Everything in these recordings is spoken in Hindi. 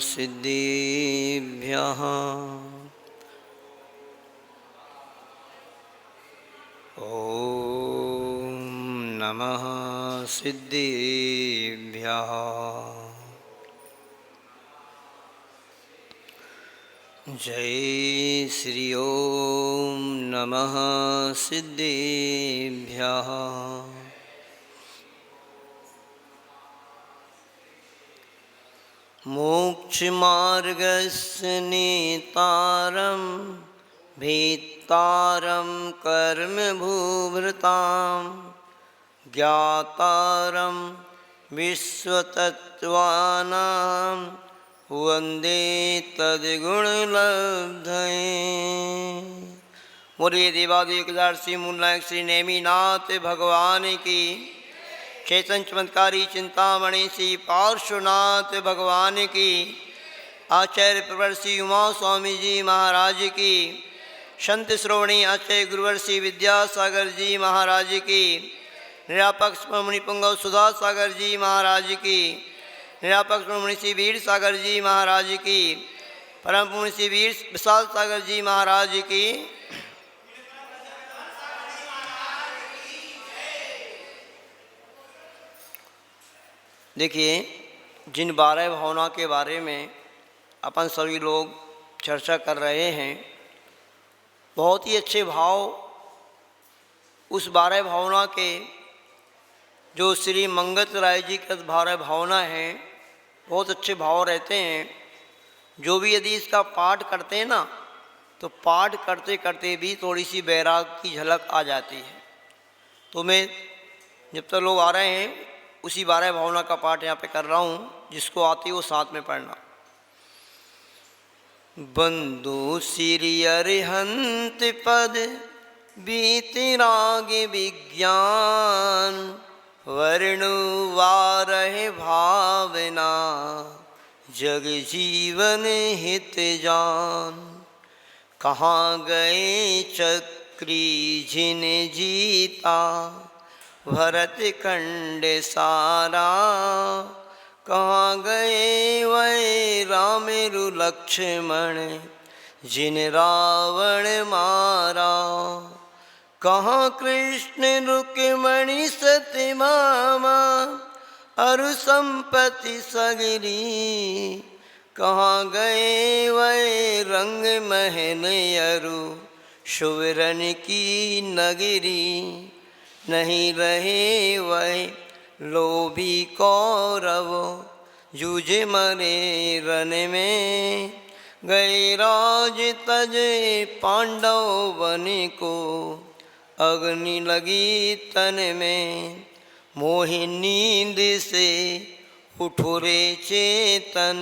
सिद्धिभ्यः ॐ नमः सिद्धिभ्यः। जय श्री ओम नमः सिद्धिभ्यः। मोक्षमार्गस्य नेतारं भेत्तारं कर्मभूभृतां ज्ञातारं विश्वतत्त्वानां वंदे तद्गुणलब्धये। मोरे देवादिकेदार श्री मूलनायक श्री नेमिनाथ भगवान की, चेतन चमत्कारी चिंतामणि श्री पार्श्वनाथ भगवान की, आचार्य प्रवर श्री उमा स्वामी जी महाराज की, संत श्रोवणी आचार्य गुरुवर श्री विद्यासागर जी महाराज की, निरापक्ष मुनि पुंगव सुधा सागर जी महाराज की, निरापक्ष मुनि श्री वीर सागर जी महाराज की, परम मुनि श्री वीर विशाल सागर जी महाराज की। देखिए, जिन 12 भावना के बारे में अपन सभी लोग चर्चा कर रहे हैं, बहुत ही अच्छे भाव उस 12 भावना के जो श्री मंगत राय जी के 12 भावना हैं, बहुत अच्छे भाव रहते हैं। जो भी यदि इसका पाठ करते हैं ना, तो पाठ करते करते भी थोड़ी सी बैराग की झलक आ जाती है। तो मैं जब तक लोग आ रहे हैं उसी 12 भावना का पाठ यहाँ पे कर रहा हूँ, जिसको आती है वो साथ में पढ़ना। बंधु श्री अरिहंत पद बीतराग विज्ञान, वर्णु वारह भावना जग जीवन हित जान। कहाँ गए चक्री जिन जीता, भरत खंड सारा। कहाँ गए वै राम रु लक्ष्मण, जिन रावण मारा। कहाँ कृष्ण रुक्मणी सत्यभामा, अरु संपत्ति सगरी। कहाँ गए वै रंग महल अरु, सुवरन की नगरी। नहीं रहे वै लोभी कौरव, जूझे मरे रन में। गए राज तजे पांडव वन को, अग्नि लगी तन में। मोहि नींद से उठो रे चेतन,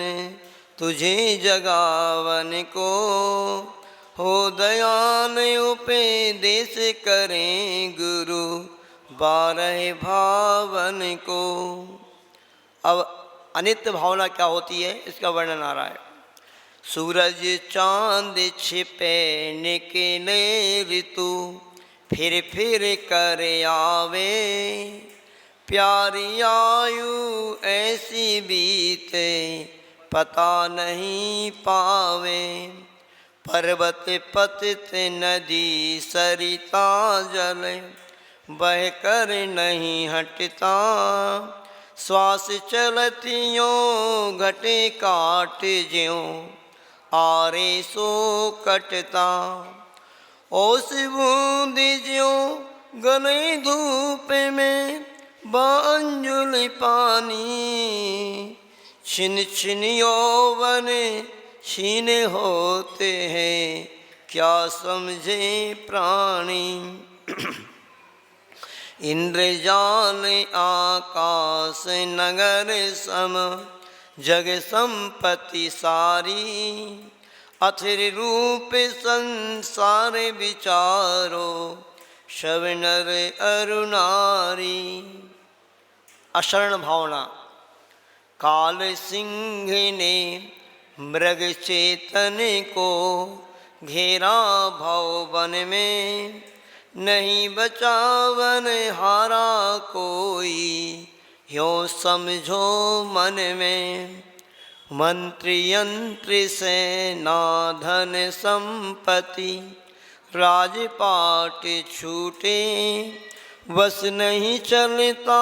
तुझे जगावन को। हो दयाल उपदेश करें गुरु, 12 भावन को। अब अनित्य भावना क्या होती है, इसका वर्णन आ रहा है। सूरज चांद छिपे निकले ऋतु, फिर कर आवे। प्यारी आयु ऐसी बीते, पता नहीं पावे। पर्वत पतित नदी सरिता जल, बह कर नहीं हटता। श्वास चलतियों घटे काट ज्यों, आरे सो कटता। ओस बूंद ज्यों गले धूप में, बांजुल पानी। छिन छिन यौवन छीन होते हैं, क्या समझे प्राणी। इंद्रजाल आकाश नगर सम, जग संपत्ति सारी। अथिर रूप संसार विचारो, शव नर अरु नारी। अशरण भावना। काल सिंह ने मृग चेतन को, घेरा भवन में। नहीं बचावन हारा कोई, ह्यो समझो मन में। मंत्री यंत्र सेना धन संपत्ति राजपाट छूटे, बस नहीं चलता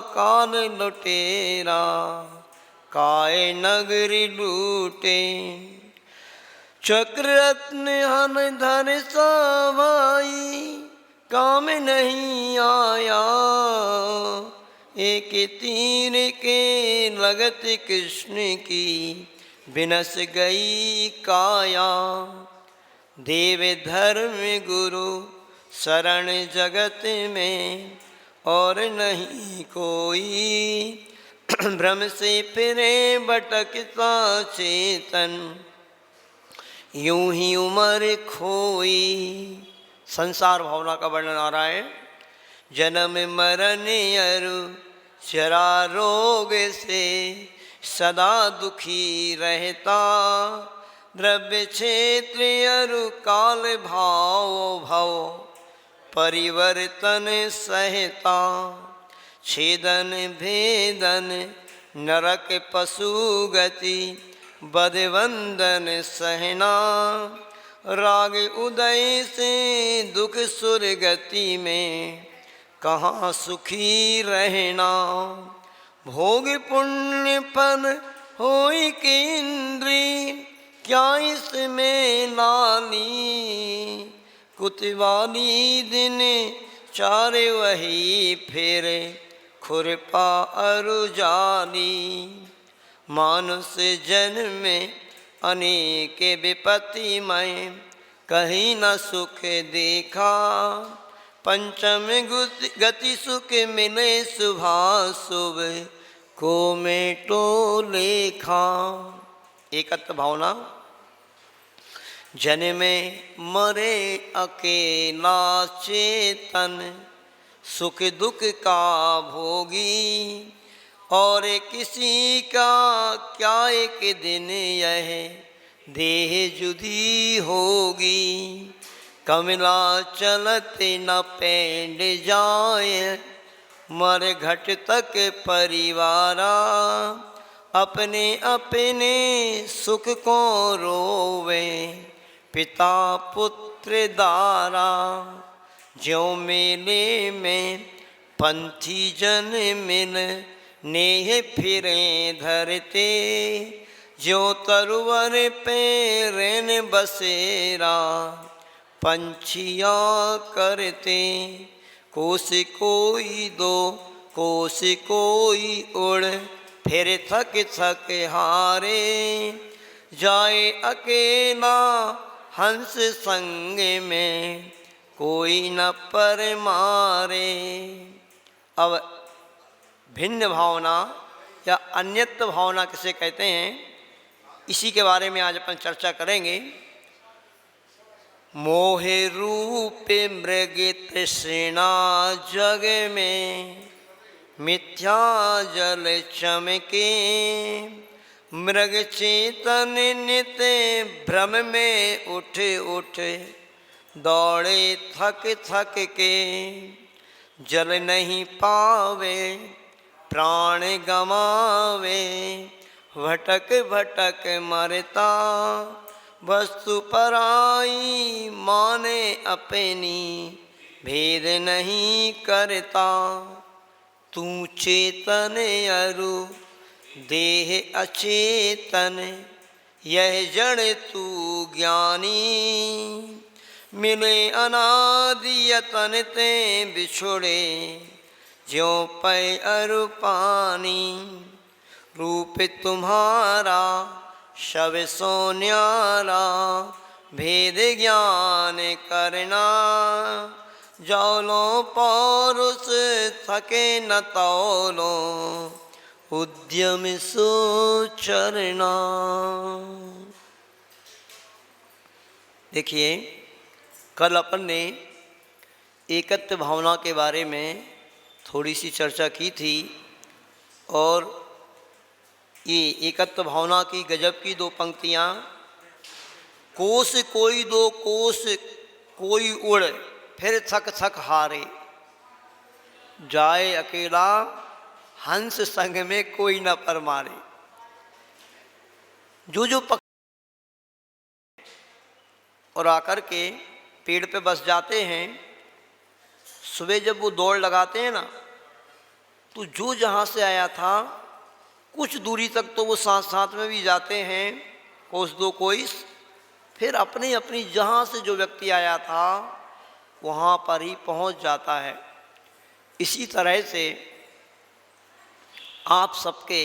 काल लुटेरा काय नगरी लूटे। चक्र रत्न हन धन सवाई काम नहीं आया, एक तीर के लगत कृष्ण की बिनस गई काया। देव धर्म गुरु शरण जगत में और नहीं कोई, भ्रम से फिरे भटकता चेतन यूं ही उम्र खोई। संसार भावना का वर्णन आ रहा है। जन्म मरण अरु जरा रोग से सदा दुखी रहता, द्रव्य क्षेत्र अरु काल भाव भव परिवर्तन सहता। छेदन भेदन नरक पशु गति बदवंदन सहना, राग उदय से दुख सुर गति में कहाँ सुखी रहना। भोग पुण्य फल होई के इंद्री क्या इसमें लाली, कुतवाली दिन चारे वही फेरे खुरपा अरु जाली। मानुष जन्म में अनेक विपत्ति में कहीं न सुख देखा, पंचम गति सुख मिले शुभाशुभ को मेटो लेखा। एकत्व भावना। जन्मे मरे अकेला चेतन सुख दुख का भोगी, और किसी का क्या एक दिन यह देह जुदी होगी। कमला चलते न पेंड जाए मर घट तक परिवारा, अपने अपने सुख को रोवे पिता पुत्र दारा। ज्यों मेले में पंथी जन मिल नेह फिरें धरते, ज्यों तरुवर पे रेन बसेरा पंछियाँ करते। कोस कोई दो कोस कोई उड़ फिर थक थक हारे, जाए अकेला हंस संग में कोई न पर मारे। अब भिन्न भावना या अन्यत्व भावना किसे कहते हैं, इसी के बारे में आज अपन चर्चा करेंगे। मोह रूप मृग तृष्णा जग में मिथ्या जल चमके, मृग चेतन नित भ्रम में उठ उठ दौड़े थक थक के। जल नहीं पावे प्राण गमावे, भटक भटक मरता वस्तु पराई माने अपनी भेद नहीं करता। तू चेतन अरु देह अचेतन यह जड़ तू ज्ञानी, मिले अनादि यतन ते बिछुड़े ज्यों पै अरु पानी। रूप तुम्हारा शव सो न्यारा भेद ज्ञान करना, जौलो पौरुष थके न तौलो उद्यम सो चरना। देखिए, कल अपन ने एकत्व भावना के बारे में थोड़ी सी चर्चा की थी, और ये एकत्व भावना की गजब की दो पंक्तियाँ, कोस कोई दो कोस कोई उड़ फिर थक थक हारे, जाए अकेला हंस संग में कोई न पर मारे। जो जो पक्षी और आकर के पेड़ पे बस जाते हैं, सुबह जब वो दौड़ लगाते हैं ना, तो जो जहाँ से आया था कुछ दूरी तक तो वो साथ साथ में भी जाते हैं, कोस दो कोस, फिर अपनी अपनी जहाँ से जो व्यक्ति आया था वहाँ पर ही पहुँच जाता है। इसी तरह से आप सबके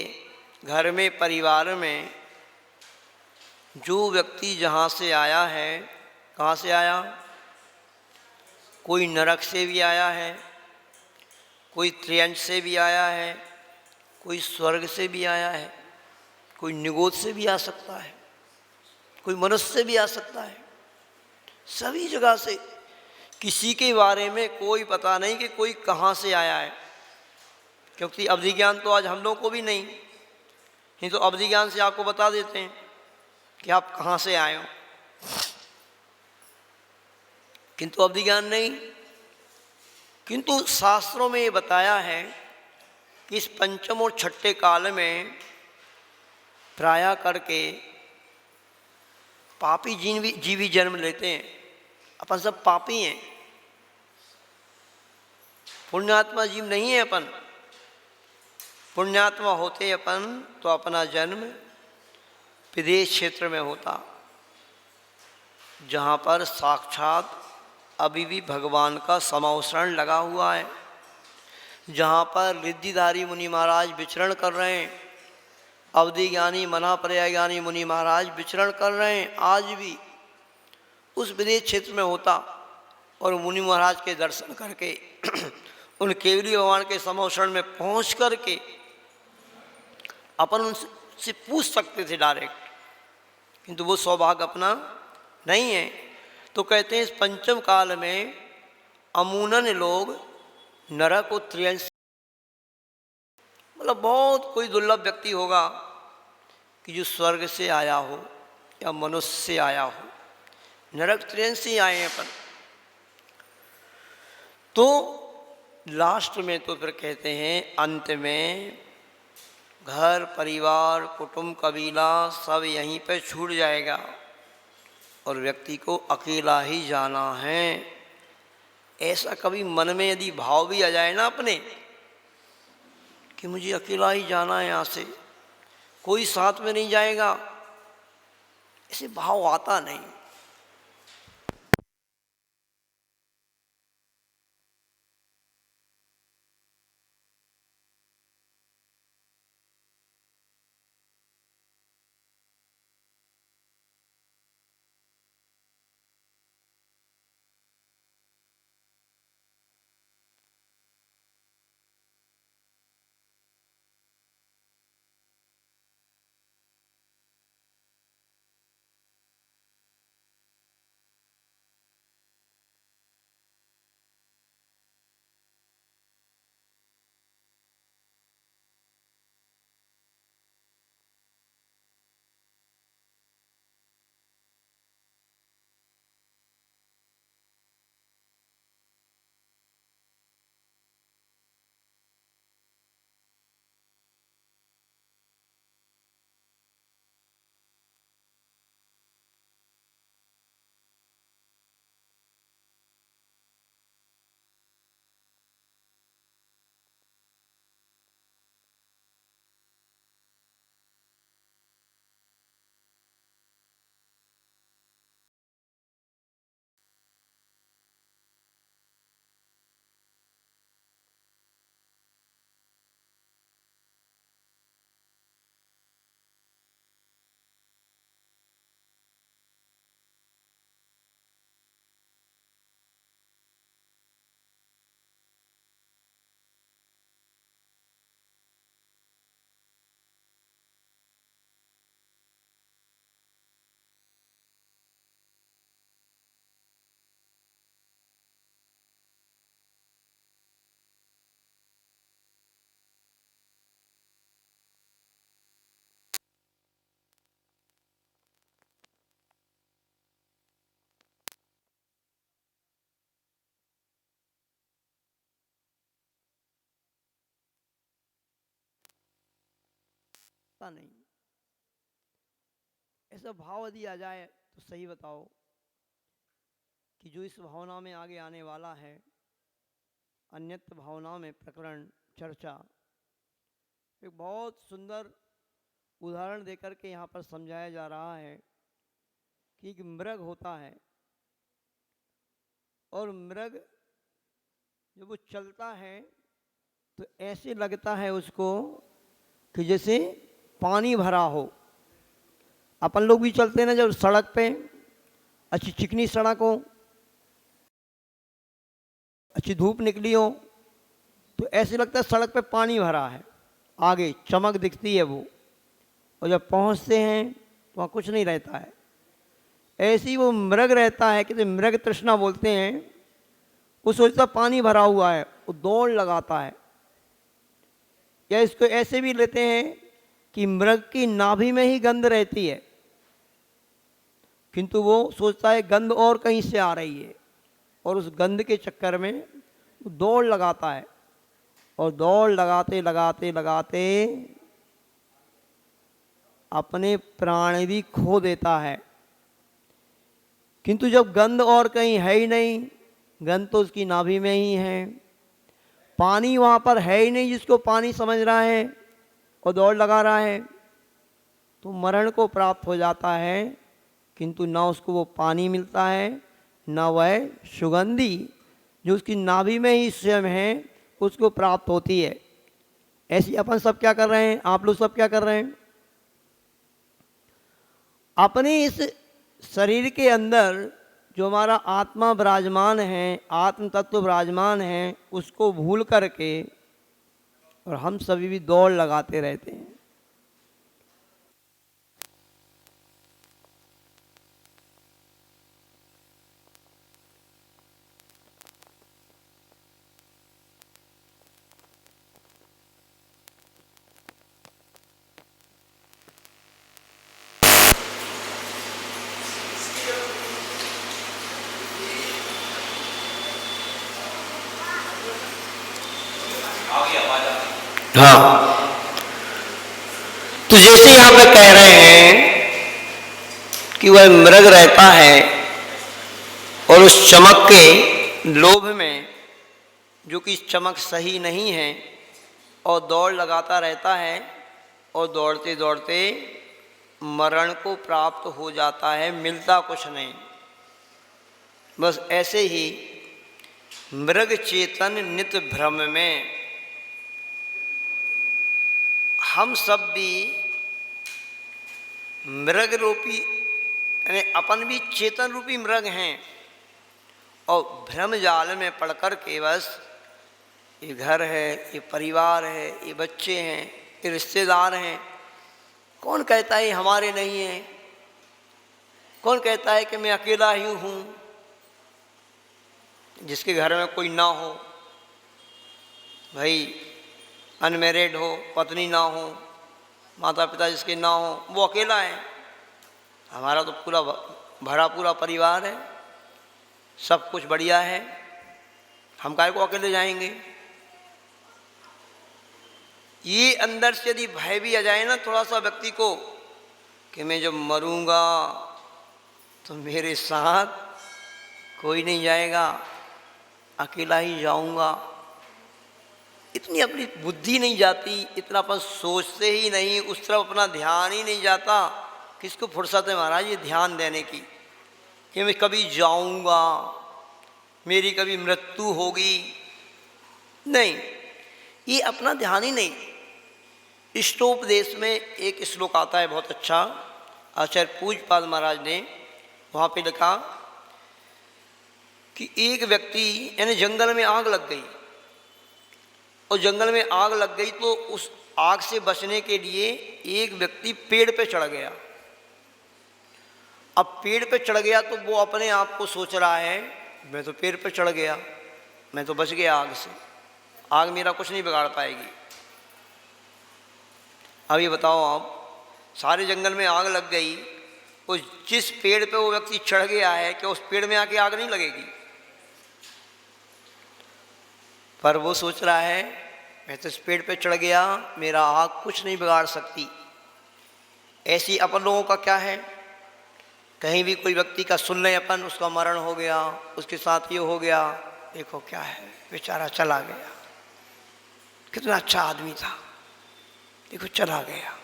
घर में, परिवार में जो व्यक्ति जहाँ से आया है, कहाँ से आया? कोई नरक से भी आया है, कोई त्रियंश से भी आया है, कोई स्वर्ग से भी आया है, कोई निगोद से भी आ सकता है, कोई मनुष्य से भी आ सकता है। सभी जगह से, किसी के बारे में कोई पता नहीं कि कोई कहाँ से आया है, क्योंकि अवधि ज्ञान तो आज हम लोगों को भी नहीं, नहीं तो अवधि ज्ञान से आपको बता देते हैं कि आप कहाँ से आए हो, किंतु अवधि ज्ञान नहीं। किंतु शास्त्रों में ये बताया है कि इस पंचम और छठे काल में प्राय करके पापी जीवी जन्म लेते हैं। अपन सब पापी हैं, पुण्यात्मा जीव नहीं है अपन। पुण्यात्मा होते अपन तो अपना जन्म विदेश क्षेत्र में होता, जहाँ पर साक्षात अभी भी भगवान का समावसरण लगा हुआ है, जहाँ पर रिद्धिधारी मुनि महाराज विचरण कर रहे हैं, अवधि ज्ञानी मना पर्याज्ञानी मुनि महाराज विचरण कर रहे हैं। आज भी उस विदेश क्षेत्र में होता और मुनि महाराज के दर्शन करके उन केवली भगवान के समावसरण में पहुँच करके अपन उनसे पूछ सकते थे डायरेक्ट, किंतु वो सौभाग्य अपना नहीं है। तो कहते हैं इस पंचम काल में अमूनन लोग नरक और त्रियंश, मतलब बहुत कोई दुर्लभ व्यक्ति होगा कि जो स्वर्ग से आया हो या मनुष्य से आया हो, नरक त्रियंश से आए हैं अपन। तो लास्ट में तो फिर कहते हैं अंत में घर परिवार कुटुंब कबीला सब यहीं पे छूट जाएगा और व्यक्ति को अकेला ही जाना है। ऐसा कभी मन में यदि भाव भी आ जाए ना अपने कि मुझे अकेला ही जाना है यहाँ से, कोई साथ में नहीं जाएगा, ऐसे भाव आता नहीं। नहीं ऐसा भाव यदि आ जाए तो सही बताओ कि जो इस भावना में आगे आने वाला है, अन्यत्र भावनाओं में प्रकरण चर्चा, एक बहुत सुंदर उदाहरण देकर के यहाँ पर समझाया जा रहा है कि एक मृग होता है और मृग जब वो चलता है तो ऐसे लगता है उसको कि जैसे पानी भरा हो। अपन लोग भी चलते हैं ना जब सड़क पे, अच्छी चिकनी सड़क हो, अच्छी धूप निकली हो, तो ऐसे लगता है सड़क पे पानी भरा है, आगे चमक दिखती है वो, और जब पहुंचते हैं तो वहाँ कुछ नहीं रहता है। ऐसे ही वो मृग रहता है कि मृग तृष्णा बोलते हैं। वो सोचता पानी भरा हुआ है, वो दौड़ लगाता है। या इसको ऐसे भी लेते हैं कि मृग की नाभि में ही गंध रहती है, किंतु वो सोचता है गंध और कहीं से आ रही है, और उस गंध के चक्कर में वो दौड़ लगाता है, और दौड़ लगाते लगाते लगाते अपने प्राण भी खो देता है। किंतु जब गंध और कहीं है ही नहीं, गंध तो उसकी नाभि में ही है, पानी वहाँ पर है ही नहीं जिसको पानी समझ रहा है और दौड़ लगा रहा है, तो मरण को प्राप्त हो जाता है। किंतु ना उसको वो पानी मिलता है, ना वह सुगंधी जो उसकी नाभि में ही स्वयं है उसको प्राप्त होती है। ऐसी अपन सब क्या कर रहे हैं, आप लोग सब क्या कर रहे हैं, अपने इस शरीर के अंदर जो हमारा आत्मा विराजमान है, आत्म तत्व विराजमान है, उसको भूल करके और हम सभी भी दौड़ लगाते रहते हैं। हाँ, तो जैसे यहाँ पे कह रहे हैं कि वह मृग रहता है और उस चमक के लोभ में, जो कि चमक सही नहीं है, और दौड़ लगाता रहता है, और दौड़ते दौड़ते मरण को प्राप्त हो जाता है, मिलता कुछ नहीं। बस ऐसे ही मृग चेतन नित भ्रम में हम सब भी मृग रूपी, यानी अपन भी चेतन रूपी मृग हैं, और भ्रम जाल में पड़ कर के बस ये घर है, ये परिवार है, ये बच्चे हैं, ये रिश्तेदार हैं, कौन कहता है हमारे नहीं है, कौन कहता है कि मैं अकेला ही हूँ, जिसके घर में कोई ना हो, भाई अनमैरिड हो, पत्नी ना हो, माता पिता जिसके ना हो, वो अकेला है। हमारा तो पूरा भरा पूरा परिवार है, सब कुछ बढ़िया है, हम काहे को अकेले जाएंगे। ये अंदर से यदि भय भी आ जाए ना थोड़ा सा व्यक्ति को कि मैं जब मरूंगा तो मेरे साथ कोई नहीं जाएगा, अकेला ही जाऊंगा, इतनी अपनी बुद्धि नहीं जाती, इतना अपन सोचते ही नहीं, उस तरफ अपना ध्यान ही नहीं जाता। किसको फुर्सत है महाराज ये ध्यान देने की कि मैं कभी जाऊंगा, मेरी कभी मृत्यु होगी, नहीं, ये अपना ध्यान ही नहीं। इष्टोपदेश में एक श्लोक आता है बहुत अच्छा, आचार्य पूज्यपाद महाराज ने वहाँ पे लिखा कि एक व्यक्ति, यानी जंगल में आग लग गई, और जंगल में आग लग गई तो उस आग से बचने के लिए एक व्यक्ति पेड़ पे चढ़ गया। अब पेड़ पे चढ़ गया तो वो अपने आप को सोच रहा है मैं तो पेड़ पे चढ़ गया, मैं तो बच गया आग से, आग मेरा कुछ नहीं बिगाड़ पाएगी। अब ये बताओ आप, सारे जंगल में आग लग गई, उस जिस पेड़ पे वो व्यक्ति चढ़ गया है कि उस पेड़ में आके आग नहीं लगेगी, पर वो सोच रहा है मैं तो इस पेड़ पे चढ़ गया, मेरा आग कुछ नहीं बिगाड़ सकती। ऐसी अपन लोगों का क्या है, कहीं भी कोई व्यक्ति का सुन लें अपन, उसका मरण हो गया, उसके साथ ये हो गया, देखो क्या है, बेचारा चला गया, कितना अच्छा आदमी था, देखो चला गया।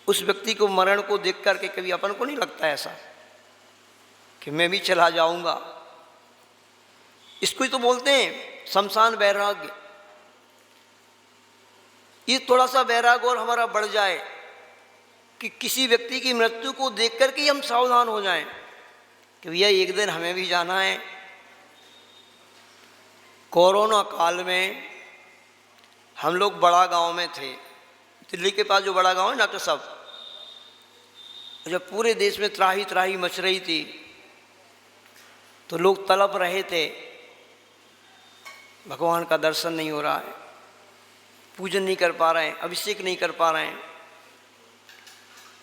उस व्यक्ति को, मरण को देख करके कभी अपन को नहीं लगता ऐसा कि मैं भी चला जाऊंगा? इसको ही तो बोलते हैं शमशान वैराग्य। ये थोड़ा सा वैराग्य और हमारा बढ़ जाए कि किसी व्यक्ति की मृत्यु को देख करके ही हम सावधान हो जाएं कि भैया एक दिन हमें भी जाना है। कोरोना काल में हम लोग बड़ा गांव में थे, दिल्ली के पास जो बड़ा गांव है डॉक्टर साहब, जब पूरे देश में त्राही त्राही मच रही थी तो लोग तड़प रहे थे, भगवान का दर्शन नहीं हो रहा है, पूजन नहीं कर पा रहे हैं, अभिषेक नहीं कर पा रहे हैं।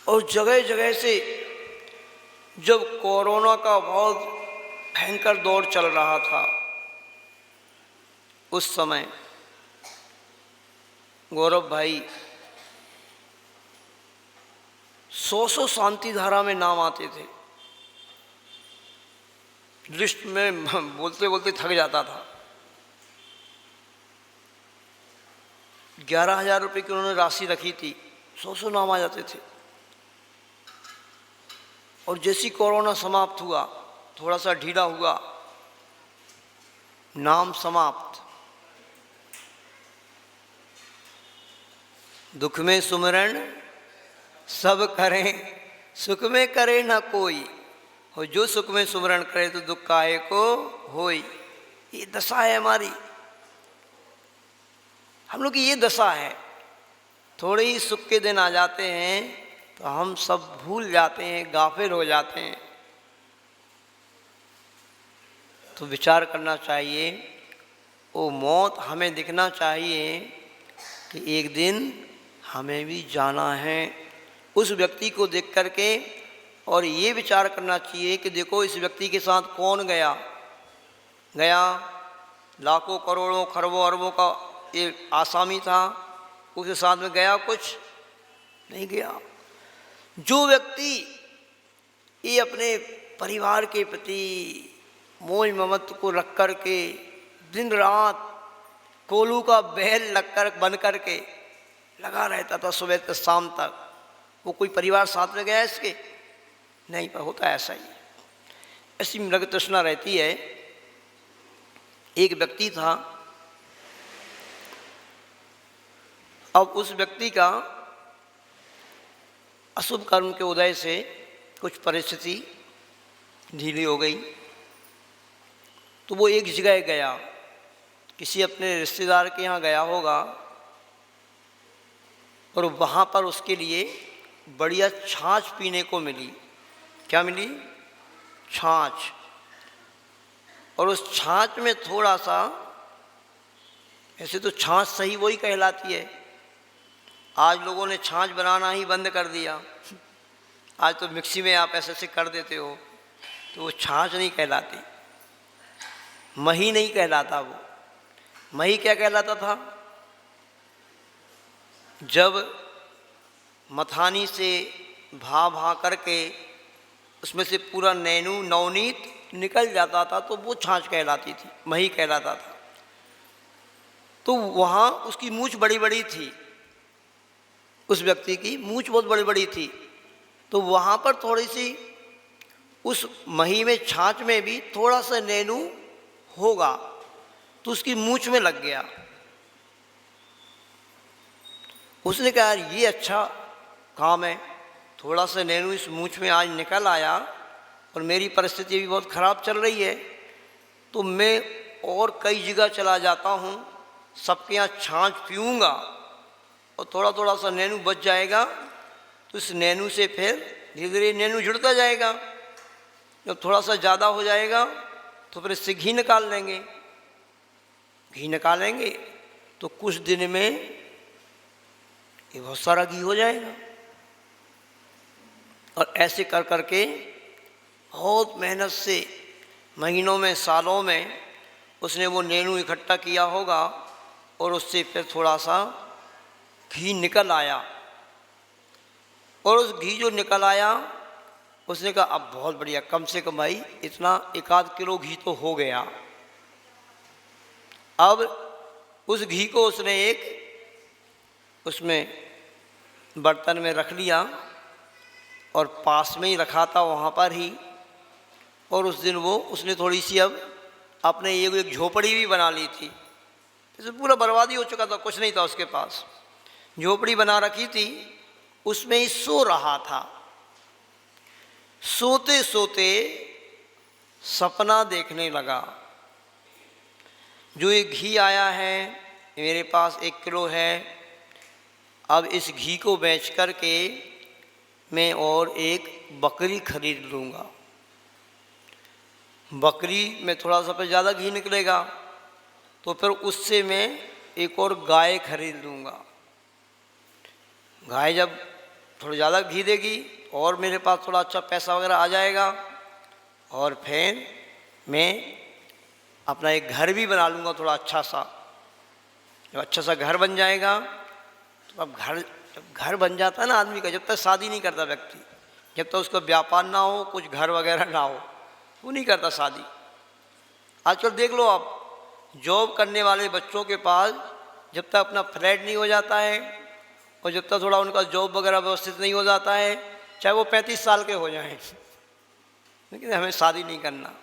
और जगह जगह से जब कोरोना का बहुत भयंकर दौर चल रहा था, उस समय गौरव भाई 100 शांति धारा में नाम आते थे, लिस्ट में बोलते बोलते थक जाता था। 11,000 रुपये की उन्होंने राशि रखी थी, 100 नाम आ जाते थे। और जैसी कोरोना समाप्त हुआ, थोड़ा सा ढीला हुआ, नाम समाप्त। दुख में सुमरण सब करें, सुख में करे ना कोई, और जो सुख में सुमरण करे तो दुख काहे को होई। ये दशा है हमारी, हम लोग की ये दशा है। थोड़े ही सुख के दिन आ जाते हैं तो हम सब भूल जाते हैं, गाफिल हो जाते हैं। तो विचार करना चाहिए, वो मौत हमें दिखना चाहिए कि एक दिन हमें भी जाना है। उस व्यक्ति को देख करके और ये विचार करना चाहिए कि देखो इस व्यक्ति के साथ कौन गया, लाखों करोड़ों खरबों अरबों का ये आसामी था, उसके साथ में गया कुछ नहीं गया। जो व्यक्ति ये अपने परिवार के प्रति मोह ममत्व को रख कर के दिन रात कोलू का बैल बन कर के लगा रहता था सुबह से शाम तक, वो कोई परिवार साथ में गया इसके? नहीं, पर होता है ऐसा ही, ऐसी मृग तृष्णा रहती है। एक व्यक्ति था, अब उस व्यक्ति का अशुभ कर्म के उदय से कुछ परिस्थिति ढीली हो गई, तो वो एक जगह गया, किसी अपने रिश्तेदार के यहाँ गया होगा, और वहाँ पर उसके लिए बढ़िया छाछ पीने को मिली। क्या मिली? छाछ। और उस छाछ में थोड़ा सा, ऐसे तो छाछ सही वही कहलाती है, आज लोगों ने छाछ बनाना ही बंद कर दिया। आज तो मिक्सी में आप ऐसे ऐसे कर देते हो, तो वो छाछ नहीं कहलाती, मही नहीं कहलाता। वो मही क्या कहलाता था? जब मथानी से भा करके उसमें से पूरा नवनीत निकल जाता था तो वो छाछ कहलाती थी, मही कहलाता था। तो वहाँ उसकी मूंछ बड़ी बड़ी थी, उस व्यक्ति की मूंछ बहुत बड़ी बड़ी थी, तो वहाँ पर थोड़ी सी उस मही में, छाछ में भी थोड़ा सा नैनू होगा, तो उसकी मूंछ में लग गया। उसने कहा यार ये अच्छा काम है, थोड़ा सा नैनू इस मूंछ में आज निकल आया और मेरी परिस्थिति भी बहुत ख़राब चल रही है, तो मैं और कई जगह चला जाता हूँ, सबके यहाँ छाछ पीऊँगा और थोड़ा थोड़ा सा नैनू बच जाएगा, तो इस नैनू से फिर धीरे धीरे नैनू जुड़ता जाएगा। जब थोड़ा सा ज़्यादा हो जाएगा तो फिर इससे घी निकाल लेंगे, घी निकालेंगे तो कुछ दिन में ये बहुत सारा घी हो जाएगा। और ऐसे कर करके बहुत मेहनत से महीनों में, सालों में उसने वो नैनू इकट्ठा किया होगा और उससे फिर थोड़ा सा घी निकल आया। और उस घी जो निकल आया, उसने कहा अब बहुत बढ़िया, कम से कम भाई इतना 1-8 किलो घी तो हो गया। अब उस घी को उसने एक उसमें बर्तन में रख लिया और पास में ही रखा था वहाँ पर ही। और उस दिन वो उसने थोड़ी सी अब अपने ये एक झोपड़ी भी बना ली थी। इसे पूरा बर्बादी हो चुका था, कुछ नहीं था उसके पास। झोपड़ी बना रखी थी, उसमें ही सो रहा था। सोते सोते सपना देखने लगा, जो ये घी आया है मेरे पास 1 किलो है, अब इस घी को बेच कर के मैं और एक बकरी खरीद लूँगा। बकरी में थोड़ा सा पे ज़्यादा घी निकलेगा, तो फिर उससे मैं एक और गाय खरीद लूँगा। गाय जब थोड़ा ज़्यादा घी देगी और मेरे पास थोड़ा अच्छा पैसा वगैरह आ जाएगा, और फिर मैं अपना एक घर भी बना लूँगा थोड़ा अच्छा सा। जब अच्छा सा घर बन जाएगा, तो अब जब घर बन जाता है ना आदमी का, जब तक शादी नहीं करता व्यक्ति, जब तक उसका व्यापार ना हो, कुछ घर वगैरह ना हो, वो नहीं करता शादी। आजकल देख लो आप, जॉब करने वाले बच्चों के पास जब तक अपना फ्लैट नहीं हो जाता है और जब तक थोड़ा उनका जॉब वगैरह व्यवस्थित नहीं हो जाता है, चाहे वो 35 साल के हो जाएं, लेकिन हमें शादी नहीं करना।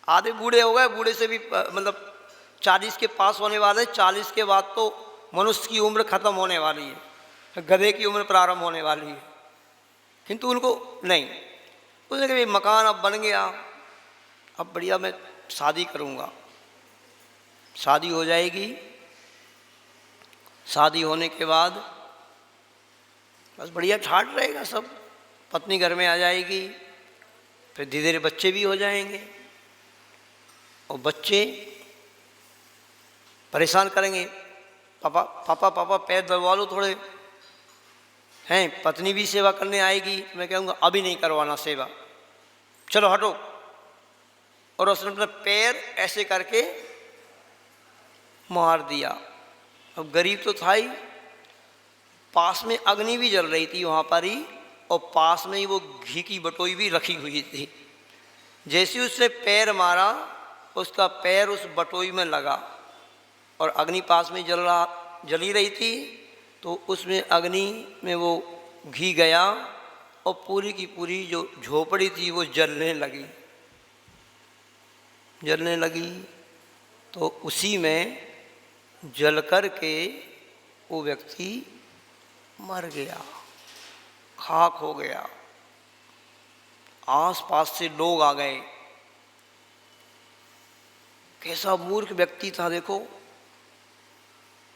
आधे बूढ़े हो गए, बूढ़े से भी मतलब 40 के पास होने वाले, 40 के बाद तो मनुष्य की उम्र खत्म होने वाली है, गधे की उम्र प्रारंभ होने वाली है। किंतु उनको नहीं, उसने कहा मकान अब बन गया, अब बढ़िया मैं शादी करूँगा। शादी हो जाएगी, शादी होने के बाद बस बढ़िया ठाट रहेगा सब, पत्नी घर में आ जाएगी, फिर धीरे धीरे बच्चे भी हो जाएंगे, और बच्चे परेशान करेंगे, पापा पापा पापा पैर दबवा लो थोड़े, हैं। पत्नी भी सेवा करने आएगी, मैं कहूँगा अभी नहीं करवाना सेवा, चलो हटो। और उसने अपना पैर ऐसे करके मार दिया। अब गरीब तो था ही, पास में अग्नि भी जल रही थी वहाँ पर ही, और पास में ही वो घी की बटोई भी रखी हुई थी। जैसे उसने पैर मारा, उसका पैर उस बटोई में लगा, और अग्नि पास में जली रही थी, तो उसमें अग्नि में वो घी गया, और पूरी की पूरी जो झोपड़ी थी वो जलने लगी। तो उसी में जल कर के वो व्यक्ति मर गया, खाक हो गया। आस-पास से लोग आ गए, कैसा मूर्ख व्यक्ति था देखो,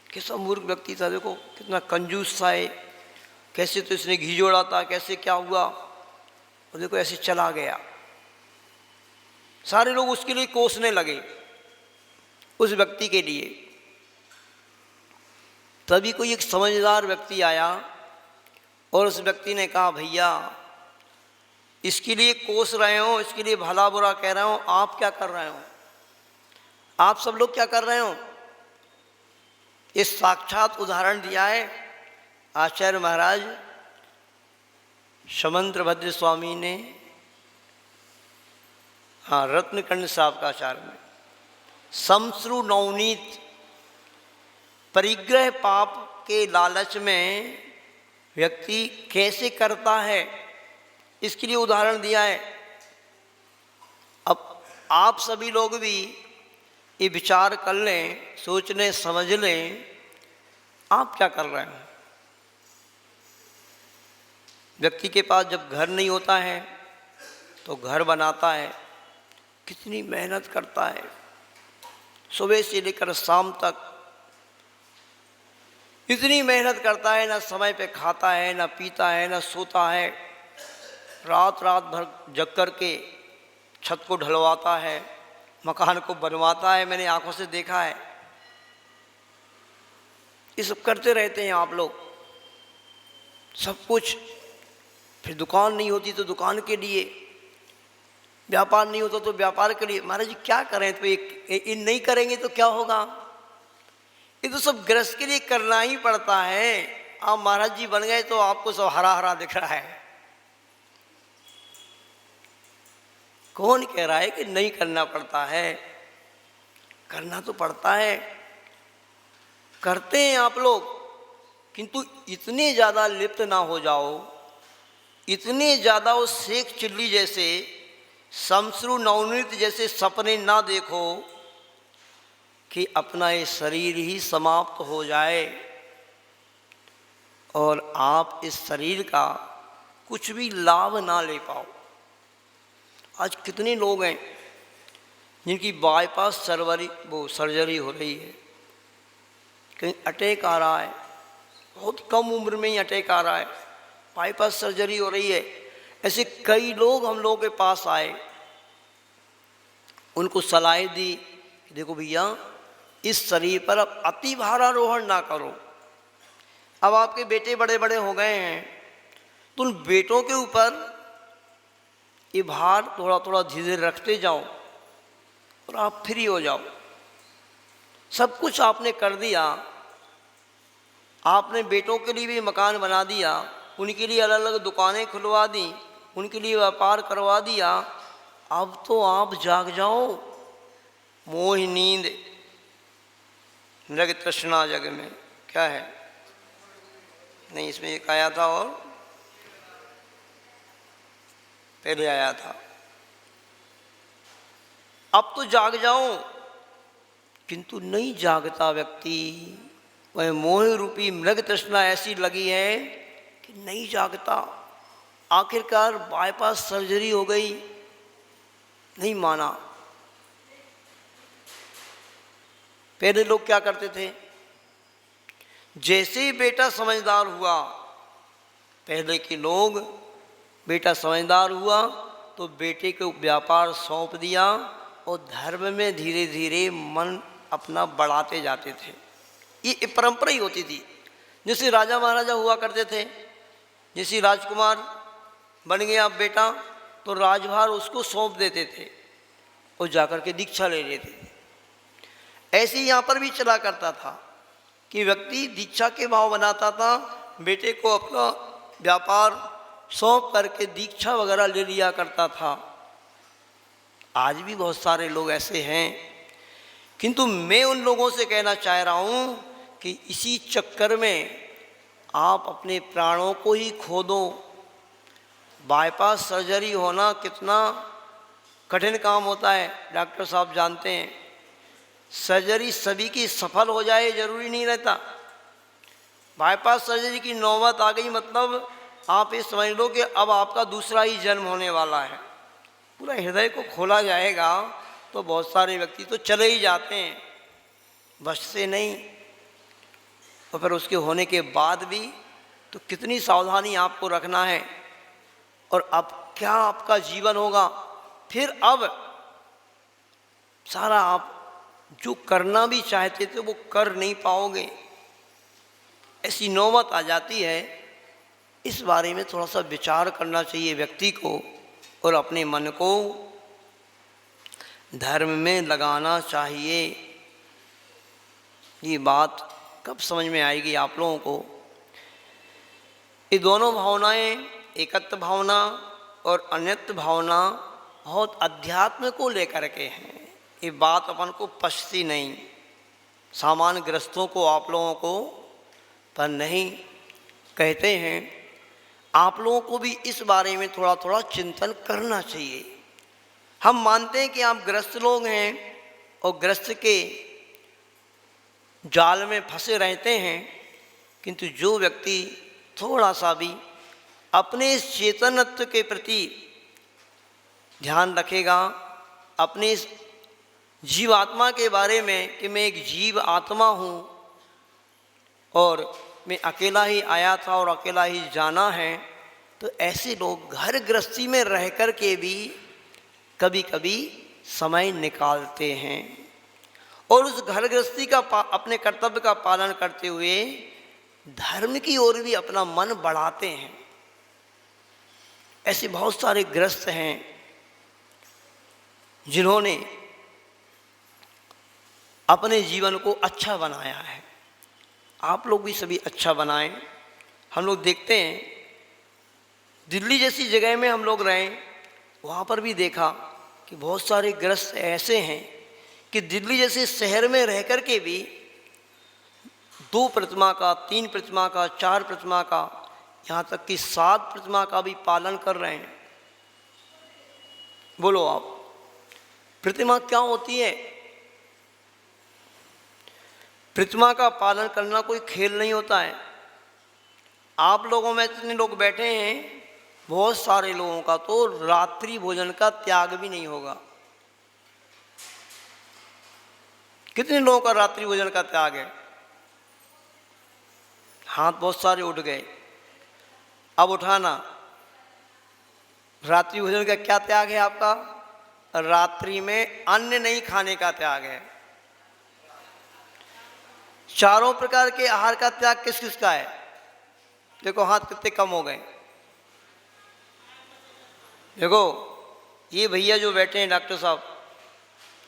कैसा मूर्ख व्यक्ति था देखो, कितना कंजूस था है, कैसे तो इसने घी जोड़ा था, कैसे क्या हुआ, और देखो ऐसे चला गया। सारे लोग उसके लिए कोसने लगे, उस व्यक्ति के लिए। तभी कोई एक समझदार व्यक्ति आया और उस व्यक्ति ने कहा, भैया इसके लिए कोस रहे हो, इसके लिए भला बुरा कह रहे हो, आप क्या कर रहे हो, आप सब लोग क्या कर रहे हो। इस साक्षात उदाहरण दिया है आचार्य महाराज समंत्र भद्र स्वामी ने, हाँ, रत्नकंड साहब का आचार्य में, समश्रु नवनीत परिग्रह पाप के लालच में व्यक्ति कैसे करता है, इसके लिए उदाहरण दिया है। अब आप सभी लोग भी ये विचार कर लें, सोच लें, समझ लें, आप क्या कर रहे हैं। व्यक्ति के पास जब घर नहीं होता है तो घर बनाता है, कितनी मेहनत करता है, सुबह से लेकर शाम तक इतनी मेहनत करता है, ना समय पे खाता है, ना पीता है, ना सोता है, रात रात भर जग कर के छत को ढलवाता है, मकान को बनवाता है। मैंने आंखों से देखा है, ये सब करते रहते हैं आप लोग, सब कुछ। फिर दुकान नहीं होती तो दुकान के लिए, व्यापार नहीं होता तो व्यापार के लिए। महाराज जी क्या करें, तो ये नहीं करेंगे तो क्या होगा, ये तो सब गृहस्थ के लिए करना ही पड़ता है। आप महाराज जी बन गए तो आपको सब हरा हरा दिख रहा है। कौन कह रहा है कि नहीं करना पड़ता है? करना तो पड़ता है, करते हैं आप लोग, किंतु इतने ज़्यादा लिप्त ना हो जाओ, इतने ज़्यादा वो शेख चिल्ली जैसे, शमश्रु नवनीत जैसे सपने ना देखो कि अपना ये शरीर ही समाप्त हो जाए और आप इस शरीर का कुछ भी लाभ ना ले पाओ। आज कितने लोग हैं जिनकी बाईपास सर्जरी हो रही है, कहीं अटैक आ रहा है, बहुत कम उम्र में ही अटैक आ रहा है, बाईपास सर्जरी हो रही है। ऐसे कई लोग हम लोगों के पास आए, उनको सलाह दी कि देखो भैया, इस शरीर पर अब अति भारारोहण ना करो। अब आपके बेटे बड़े बड़े हो गए हैं, तो उन बेटों के ऊपर ये भार थोड़ा थोड़ा धीरे धीरे रखते जाओ और आप फ्री हो जाओ। सब कुछ आपने कर दिया, आपने बेटों के लिए भी मकान बना दिया, उनके लिए अलग अलग दुकानें खुलवा दी, उनके लिए व्यापार करवा दिया। अब तो आप जाग जाओ। मोह नींद मृग तृष्णा जग में क्या है? नहीं, इसमें एक आया था और पहले आया था। अब तो जाग जाओ, किंतु नहीं जागता व्यक्ति। वह मोह रूपी मृग तृष्णा ऐसी लगी है कि नहीं जागता। आखिरकार बाईपास सर्जरी हो गई, नहीं माना। पहले लोग क्या करते थे, जैसे ही बेटा समझदार हुआ, पहले के लोग बेटा समझदार हुआ तो बेटे को व्यापार सौंप दिया और धर्म में धीरे धीरे मन अपना बढ़ाते जाते थे। ये परंपरा ही होती थी। जैसे राजा महाराजा हुआ करते थे, जैसे राजकुमार बन गया बेटा तो राजभार उसको सौंप देते थे और जाकर के दीक्षा ले लेते थे। ऐसे ही यहाँ पर भी चला करता था कि व्यक्ति दीक्षा के भाव बनाता था, बेटे को अपना व्यापार सौंप करके दीक्षा वगैरह ले लिया करता था। आज भी बहुत सारे लोग ऐसे हैं, किंतु मैं उन लोगों से कहना चाह रहा हूँ कि इसी चक्कर में आप अपने प्राणों को ही खो दो। बाईपास सर्जरी होना कितना कठिन काम होता है, डॉक्टर साहब जानते हैं। सर्जरी सभी की सफल हो जाए जरूरी नहीं रहता। बाईपास सर्जरी की नौबत आ गई मतलब आप ये समझ लो कि अब आपका दूसरा ही जन्म होने वाला है। पूरा हृदय को खोला जाएगा तो बहुत सारे व्यक्ति तो चले ही जाते हैं, बस से नहीं। और फिर उसके होने के बाद भी तो कितनी सावधानी आपको रखना है। और अब क्या आपका जीवन होगा फिर? अब सारा आप जो करना भी चाहते थे वो कर नहीं पाओगे, ऐसी नौबत आ जाती है। इस बारे में थोड़ा सा विचार करना चाहिए व्यक्ति को और अपने मन को धर्म में लगाना चाहिए। ये बात कब समझ में आएगी आप लोगों को? ये दोनों भावनाएं, एकत्व भावना और अन्यत्व भावना, बहुत अध्यात्म को लेकर के हैं। ये बात अपन को पछती नहीं, सामान्य ग्रस्तों को, आप लोगों को पर नहीं। कहते हैं आप लोगों को भी इस बारे में थोड़ा थोड़ा चिंतन करना चाहिए। हम मानते हैं कि आप ग्रस्त लोग हैं और ग्रस्त के जाल में फंसे रहते हैं, किंतु जो व्यक्ति थोड़ा सा भी अपने इस चेतनत्व के प्रति ध्यान रखेगा, अपने इस जीवात्मा के बारे में कि मैं एक जीव आत्मा हूँ और मैं अकेला ही आया था और अकेला ही जाना है, तो ऐसे लोग घर गृहस्थी में रह कर के भी कभी कभी समय निकालते हैं और उस घर गृहस्थी का अपने कर्तव्य का पालन करते हुए धर्म की ओर भी अपना मन बढ़ाते हैं। ऐसे बहुत सारे गृहस्थ हैं जिन्होंने अपने जीवन को अच्छा बनाया है। आप लोग भी सभी अच्छा बनाएं, हम लोग देखते हैं, दिल्ली जैसी जगह में हम लोग रहें, वहाँ पर भी देखा कि बहुत सारे ग्रस्त ऐसे हैं कि दिल्ली जैसे शहर में रह कर के भी 2 प्रतिमा का, 3 प्रतिमा का, 4 प्रतिमा का, यहाँ तक कि 7 प्रतिमा का भी पालन कर रहे हैं। बोलो आप, प्रतिमा क्या होती है? प्रतिमा का पालन करना कोई खेल नहीं होता है। आप लोगों में इतने लोग बैठे हैं, बहुत सारे लोगों का तो रात्रि भोजन का त्याग भी नहीं होगा। कितने लोगों का रात्रि भोजन का त्याग है? हाथ बहुत सारे उठ गए। अब उठाना, रात्रि भोजन का क्या त्याग है आपका? रात्रि में अन्न नहीं खाने का त्याग है। चारों प्रकार के आहार का त्याग किस किस का है? देखो हाथ कितने कम हो गए। देखो ये भैया जो बैठे हैं डॉक्टर साहब,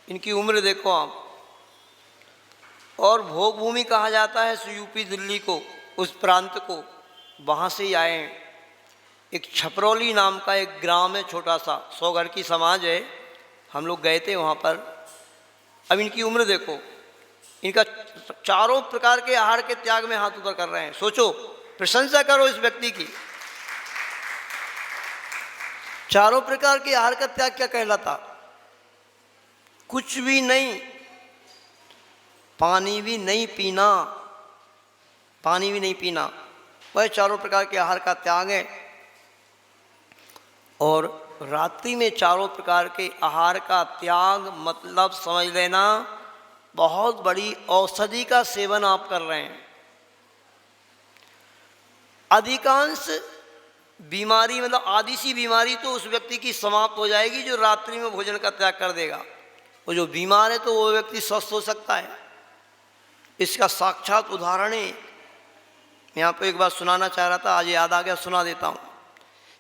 इनकी उम्र देखो आप। और भोग भूमि कहा जाता है यूपी दिल्ली को, उस प्रांत को, वहाँ से ही आए हैं। एक छपरौली नाम का एक ग्राम है, छोटा सा 100 घर की समाज है, हम लोग गए थे वहाँ पर। अब इनकी उम्र देखो, इनका चारों प्रकार के आहार के त्याग में हाथ ऊपर कर रहे हैं। सोचो, प्रशंसा करो इस व्यक्ति की। चारों प्रकार के आहार का त्याग क्या कहलाता? कुछ भी नहीं, पानी भी नहीं पीना, पानी भी नहीं पीना, वह चारों प्रकार के आहार का त्याग है। और रात्रि में चारों प्रकार के आहार का त्याग मतलब समझ लेना, बहुत बड़ी औषधि का सेवन आप कर रहे हैं। अधिकांश बीमारी मतलब आदि सी बीमारी तो उस व्यक्ति की समाप्त हो जाएगी जो रात्रि में भोजन का त्याग कर देगा। वो जो बीमार है तो वो व्यक्ति स्वस्थ हो सकता है। इसका साक्षात उदाहरण है, मैं आपको एक बात सुनाना चाह रहा था, आज याद आ गया, सुना देता हूँ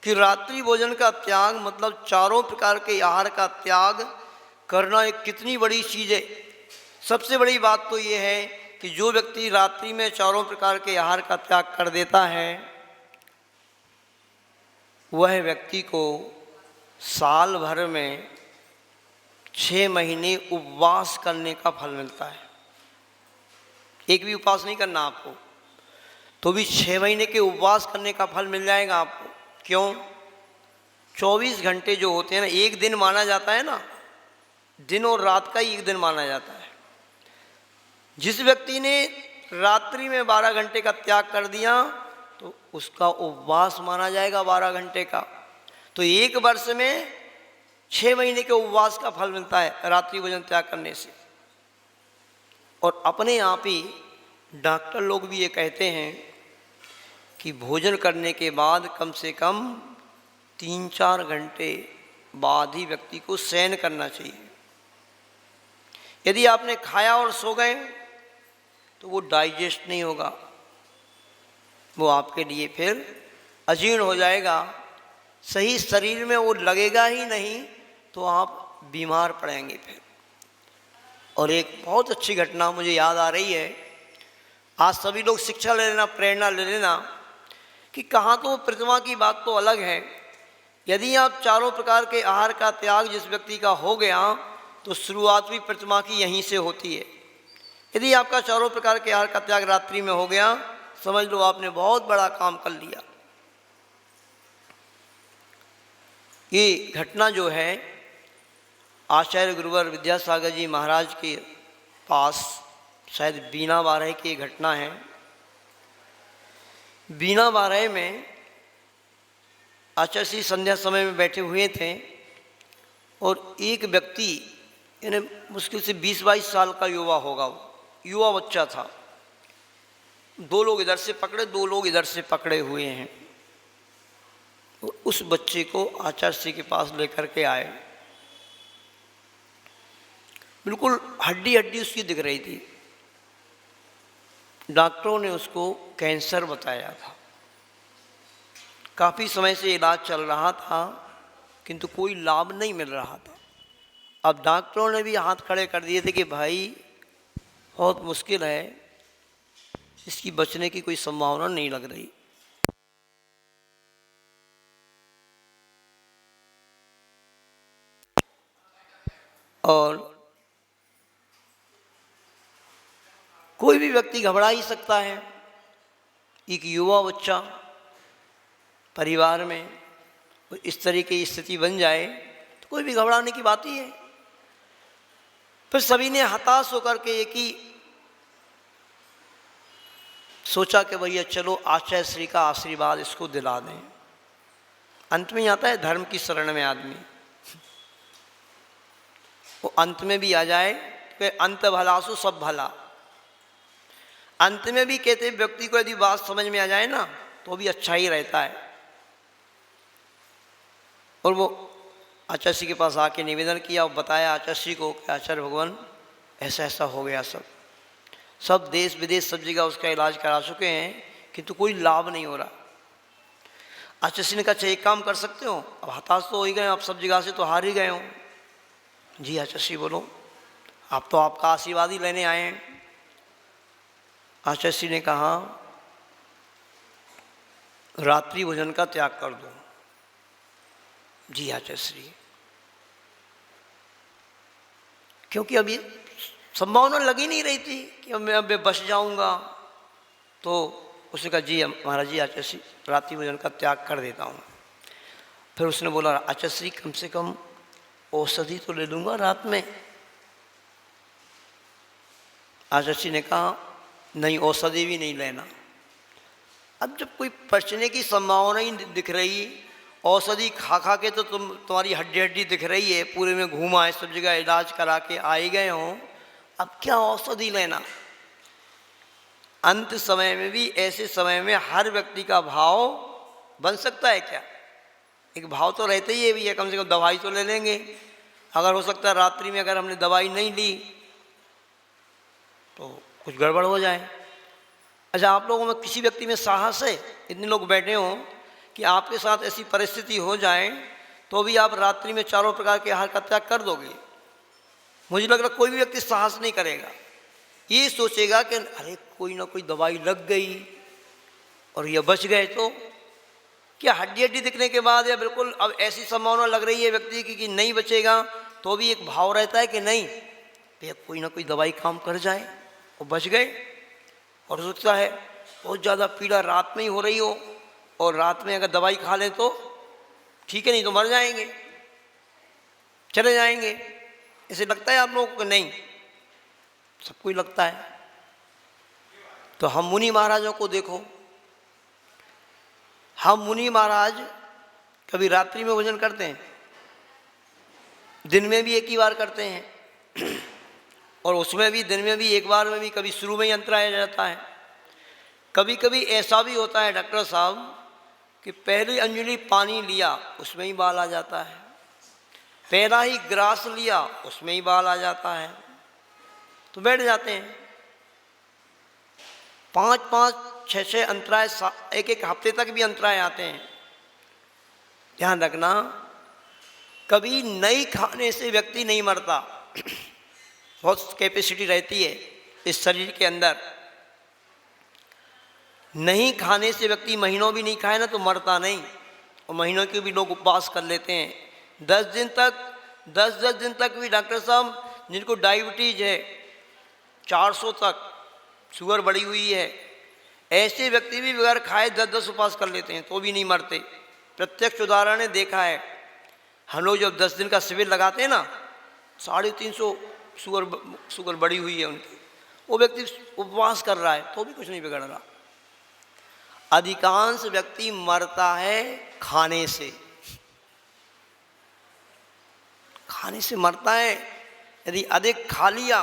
कि रात्रि भोजन का त्याग मतलब चारों प्रकार के आहार का त्याग करना एक कितनी बड़ी चीज़ है। सबसे बड़ी बात तो ये है कि जो व्यक्ति रात्रि में चारों प्रकार के आहार का त्याग कर देता है, वह व्यक्ति को साल भर में 6 महीने उपवास करने का फल मिलता है। एक भी उपवास नहीं करना आपको, तो भी 6 महीने के उपवास करने का फल मिल जाएगा आपको। क्यों? 24 घंटे जो होते हैं ना, एक दिन माना जाता है ना, दिन और रात का ही एक दिन माना जाता है। जिस व्यक्ति ने रात्रि में 12 घंटे का त्याग कर दिया तो उसका उपवास माना जाएगा 12 घंटे का। तो एक वर्ष में 6 महीने के उपवास का फल मिलता है रात्रि भोजन त्याग करने से। और अपने आप ही डॉक्टर लोग भी ये कहते हैं कि भोजन करने के बाद कम से कम 3-4 घंटे बाद ही व्यक्ति को शयन करना चाहिए। यदि आपने खाया और सो गए तो वो डाइजेस्ट नहीं होगा, वो आपके लिए फिर अजीर्ण हो जाएगा, सही शरीर में वो लगेगा ही नहीं, तो आप बीमार पड़ेंगे फिर। और एक बहुत अच्छी घटना मुझे याद आ रही है, आज सभी लोग शिक्षा ले लेना, प्रेरणा ले लेना कि कहाँ तो प्रतिमा की बात तो अलग है। यदि आप चारों प्रकार के आहार का त्याग जिस व्यक्ति का हो गया तो शुरुआत भी प्रतिमा की यहीं से होती है। यदि आपका चारों प्रकार के आहार का त्याग रात्रि में हो गया, समझ लो आपने बहुत बड़ा काम कर लिया। ये घटना जो है आचार्य गुरुवर विद्यासागर जी महाराज के पास, शायद बीना बारह की घटना है। बीना बारह में आचार्य श्री संध्या समय में बैठे हुए थे और एक व्यक्ति, यानी मुश्किल से 20-22 साल का युवा होगा, वो युवा बच्चा था। 2 लोग इधर से पकड़े, 2 लोग इधर से पकड़े हुए हैं। उस बच्चे को आचार्य श्री के पास लेकर के आए। बिल्कुल हड्डी हड्डी उसकी दिख रही थी। डॉक्टरों ने उसको कैंसर बताया था। काफ़ी समय से इलाज चल रहा था किंतु कोई लाभ नहीं मिल रहा था। अब डॉक्टरों ने भी हाथ खड़े कर दिए थे कि भाई बहुत मुश्किल है, इसकी बचने की कोई संभावना नहीं लग रही। और कोई भी व्यक्ति घबरा ही सकता है। एक युवा बच्चा परिवार में इस तरह की स्थिति बन जाए तो कोई भी घबराने की बात ही है। फिर सभी ने हताश होकर के एक ही सोचा कि भैया चलो आचार्य श्री का आशीर्वाद इसको दिला दें। अंत में आता है धर्म की शरण में आदमी, वो अंत में भी आ जाए तो अंत भलासु सब भला। अंत में भी कहते व्यक्ति को यदि बात समझ में आ जाए ना तो भी अच्छा ही रहता है। और वो आचार्य श्री के पास आके निवेदन किया और बताया आचार्य श्री को कि आचार्य भगवान ऐसा ऐसा हो गया, सब देश विदेश सब जगह उसका इलाज करा चुके हैं किंतु कोई लाभ नहीं हो रहा। आचार्य श्री ने कहा एक काम कर सकते हो, अब हताश तो हो ही गए, आप सब जगह से तो हार ही गए हो। जी आचार्य श्री बोलो, आप तो आपका आशीर्वाद ही लेने आए हैं। आचार्य श्री ने कहा रात्रि भोजन का त्याग कर दो। जी आचार्य श्री, क्योंकि अभी संभावना लगी नहीं रही थी कि मैं अब बच जाऊंगा। तो उसने कहा जी महाराज जी आचार्य श्री रात्रि भोजन का त्याग कर देता हूँ। फिर उसने बोला आचार्य श्री कम से कम औषधि तो ले लूँगा रात में। आचार्य श्री ने कहा नहीं, औषधि भी नहीं लेना। अब जब कोई बचने की संभावना ही दिख रही, औषधि खा खा के तो तुम्हारी हड्डी हड्डी दिख रही है, पूरे में घूम आए, सब जगह इलाज करा के आ ही गए हो, अब क्या औषधि लेना। अंत समय में भी ऐसे समय में हर व्यक्ति का भाव बन सकता है क्या? एक भाव तो रहते ही है भी है, कम से कम दवाई तो ले लेंगे। अगर हो सकता है रात्रि में अगर हमने दवाई नहीं ली तो कुछ गड़बड़ हो जाए। अच्छा, आप लोगों में किसी व्यक्ति में साहस है, इतने लोग बैठे हों, कि आपके साथ ऐसी परिस्थिति हो जाए तो भी आप रात्रि में चारों प्रकार के आहार का त्याग कर दोगे? मुझे लग रहा कोई भी व्यक्ति साहस नहीं करेगा। ये सोचेगा कि अरे कोई ना कोई दवाई लग गई और ये बच गए तो क्या हड्डी हड्डी दिखने के बाद या बिल्कुल अब ऐसी संभावना लग रही है व्यक्ति की कि नहीं बचेगा तो भी एक भाव रहता है कि नहीं भैया कोई ना कोई दवाई काम कर जाए और बच गए। और सोचता है बहुत ज़्यादा पीड़ा रात में ही हो रही हो और रात में अगर दवाई खा लें तो ठीक है, नहीं तो मर जाएंगे, चले जाएंगे। ऐसे लगता है आप लोगों को? नहीं, सबको ही लगता है। तो हम मुनि महाराजों को देखो, हम मुनि महाराज कभी रात्रि में भोजन करते हैं, दिन में भी एक ही बार करते हैं और उसमें भी दिन में भी एक बार में भी कभी शुरू में ही अंतराया जाता है। कभी कभी ऐसा भी होता है डॉक्टर साहब कि पहली अंजलि पानी लिया उसमें ही बाल आ जाता है, पहला ही ग्रास लिया उसमें ही बाल आ जाता है, तो बैठ जाते हैं। 5-5, 6-6 अंतराय, एक एक हफ्ते तक भी अंतराय आते हैं। ध्यान रखना, कभी नहीं खाने से व्यक्ति नहीं मरता। बहुत कैपेसिटी रहती है इस शरीर के अंदर। नहीं खाने से व्यक्ति महीनों भी नहीं खाए ना तो मरता नहीं। और महीनों के भी लोग उपवास कर लेते हैं, 10 दिन तक, 10-10 दिन तक भी। डॉक्टर साहब जिनको डायबिटीज है 400 तक शुगर बढ़ी हुई है, ऐसे व्यक्ति भी बगैर खाए 10-10 उपवास कर लेते हैं तो भी नहीं मरते। प्रत्यक्ष उदाहरण ने देखा है। हम लोग जब 10 दिन का शिविर लगाते हैं ना, 350 शुगर बढ़ी हुई है उनकी, वो व्यक्ति उपवास कर रहा है तो भी कुछ नहीं बिगड़ रहा। अधिकांश व्यक्ति मरता है खाने से, खाने से मरता है। यदि अधिक खा लिया,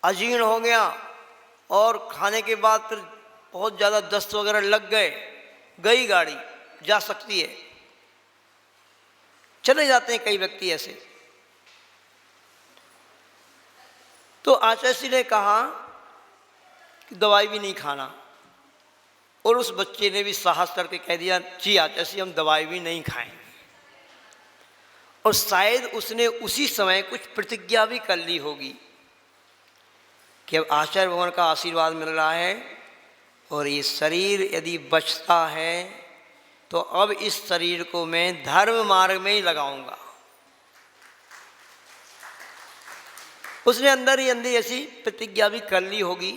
अजीर्ण हो गया और खाने के बाद फिर बहुत ज़्यादा दस्त वगैरह लग गए, गई गाड़ी, जा सकती है, चले जाते हैं कई व्यक्ति ऐसे। तो आचार्य श्री ने कहा कि दवाई भी नहीं खाना, और उस बच्चे ने भी साहस करके कह दिया जी आचार्य श्री हम दवाई भी नहीं खाएंगे। और शायद उसने उसी समय कुछ प्रतिज्ञा भी कर ली होगी कि अब आचार्य भगवान का आशीर्वाद मिल रहा है और ये शरीर यदि बचता है तो अब इस शरीर को मैं धर्म मार्ग में ही लगाऊंगा। उसने अंदर ही अंदर ऐसी प्रतिज्ञा भी कर ली होगी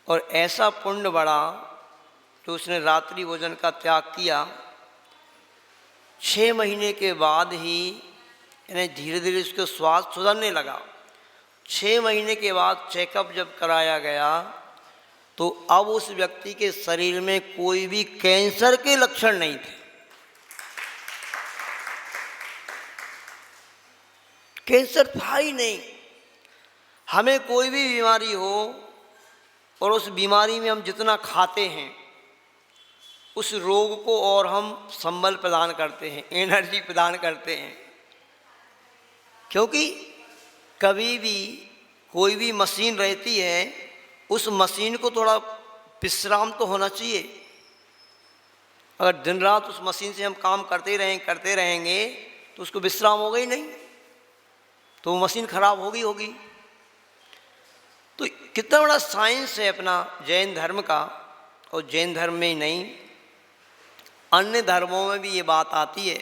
और ऐसा पुण्य बढ़ा तो उसने रात्रि भोजन का त्याग किया। 6 महीने के बाद ही यानी धीरे धीरे उसका स्वास्थ्य सुधरने लगा। 6 महीने के बाद चेकअप जब कराया गया तो अब उस व्यक्ति के शरीर में कोई भी कैंसर के लक्षण नहीं थे। कैंसर था ही नहीं। हमें कोई भी बीमारी हो और उस बीमारी में हम जितना खाते हैं उस रोग को और हम संबल प्रदान करते हैं, एनर्जी प्रदान करते हैं। क्योंकि कभी भी कोई भी मशीन रहती है, उस मशीन को थोड़ा विश्राम तो होना चाहिए। अगर दिन रात उस मशीन से हम काम करते रहेंगे तो उसको विश्राम होगा ही नहीं, तो वो मशीन खराब होगी। तो कितना बड़ा साइंस है अपना जैन धर्म का। और जैन धर्म में ही नहीं, अन्य धर्मों में भी ये बात आती है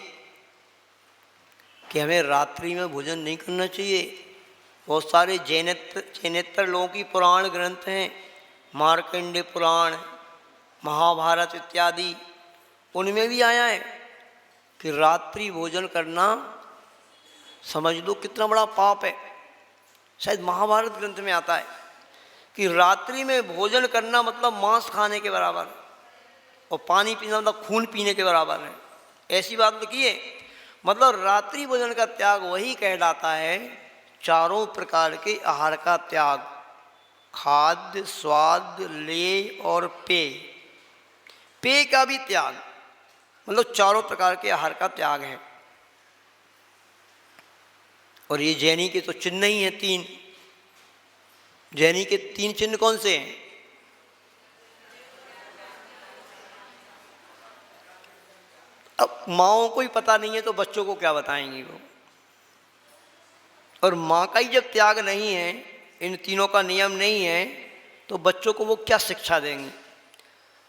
कि हमें रात्रि में भोजन नहीं करना चाहिए। बहुत सारे जैनेतर लोगों की पुराण ग्रंथ हैं, मार्कंडेय पुराण, महाभारत इत्यादि, उनमें भी आया है कि रात्रि भोजन करना समझ लो कितना बड़ा पाप है। शायद महाभारत ग्रंथ में आता है कि रात्रि में भोजन करना मतलब मांस खाने के बराबर है और पानी पीना मतलब खून पीने के बराबर है। ऐसी बात लिखी है। मतलब रात्रि भोजन का त्याग वही कहलाता है चारों प्रकार के आहार का त्याग, खाद्य, स्वाद, लेय और पेय। पेय का भी त्याग, मतलब चारों प्रकार के आहार का त्याग है। और ये जैनी के तो चिन्ह ही हैं 3। जैनी के 3 चिन्ह कौन से हैं? अब माँओं को ही पता नहीं है तो बच्चों को क्या बताएंगी वो। और माँ का ही जब त्याग नहीं है, इन तीनों का नियम नहीं है, तो बच्चों को वो क्या शिक्षा देंगी।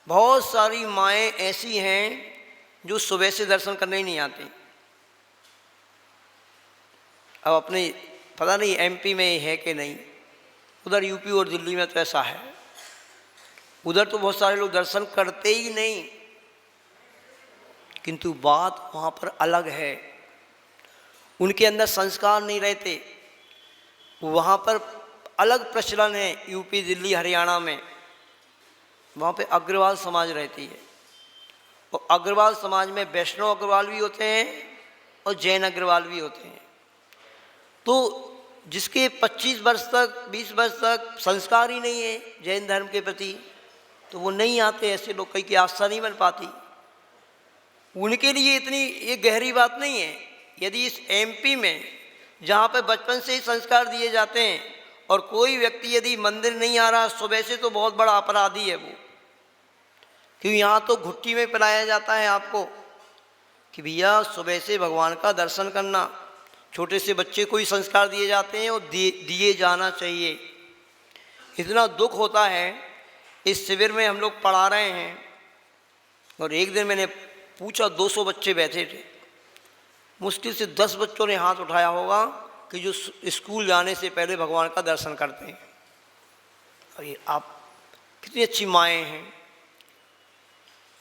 बहुत सारी माएँ ऐसी हैं जो सुबह से दर्शन करने ही नहीं आती। अब अपने पता नहीं एमपी में है कि नहीं, उधर यूपी और दिल्ली में तो ऐसा है। उधर तो बहुत सारे लोग दर्शन करते ही नहीं, किंतु बात वहाँ पर अलग है। उनके अंदर संस्कार नहीं रहते। वहाँ पर अलग प्रचलन है। यूपी, दिल्ली, हरियाणा में वहाँ पे अग्रवाल समाज रहती है और अग्रवाल समाज में वैष्णव अग्रवाल भी होते हैं और जैन अग्रवाल भी होते हैं। तो जिसके 25 वर्ष तक 20 वर्ष तक संस्कार ही नहीं है जैन धर्म के प्रति, तो वो नहीं आते। ऐसे लोग कई की आस्था नहीं बन पाती। उनके लिए इतनी ये गहरी बात नहीं है। यदि इस एमपी में जहाँ पे बचपन से ही संस्कार दिए जाते हैं और कोई व्यक्ति यदि मंदिर नहीं आ रहा सुबह से, तो बहुत बड़ा अपराधी है वो। क्योंकि यहाँ तो घुट्टी में पिलाया जाता है आपको कि भैया सुबह से भगवान का दर्शन करना। छोटे से बच्चे को ही संस्कार दिए जाते हैं और दिए जाना चाहिए। इतना दुख होता है। इस शिविर में हम लोग पढ़ा रहे हैं और एक दिन मैंने पूछा, 200 बच्चे बैठे थे, मुश्किल से 10 बच्चों ने हाथ उठाया होगा कि जो स्कूल जाने से पहले भगवान का दर्शन करते हैं। और ये आप कितनी अच्छी माएँ हैं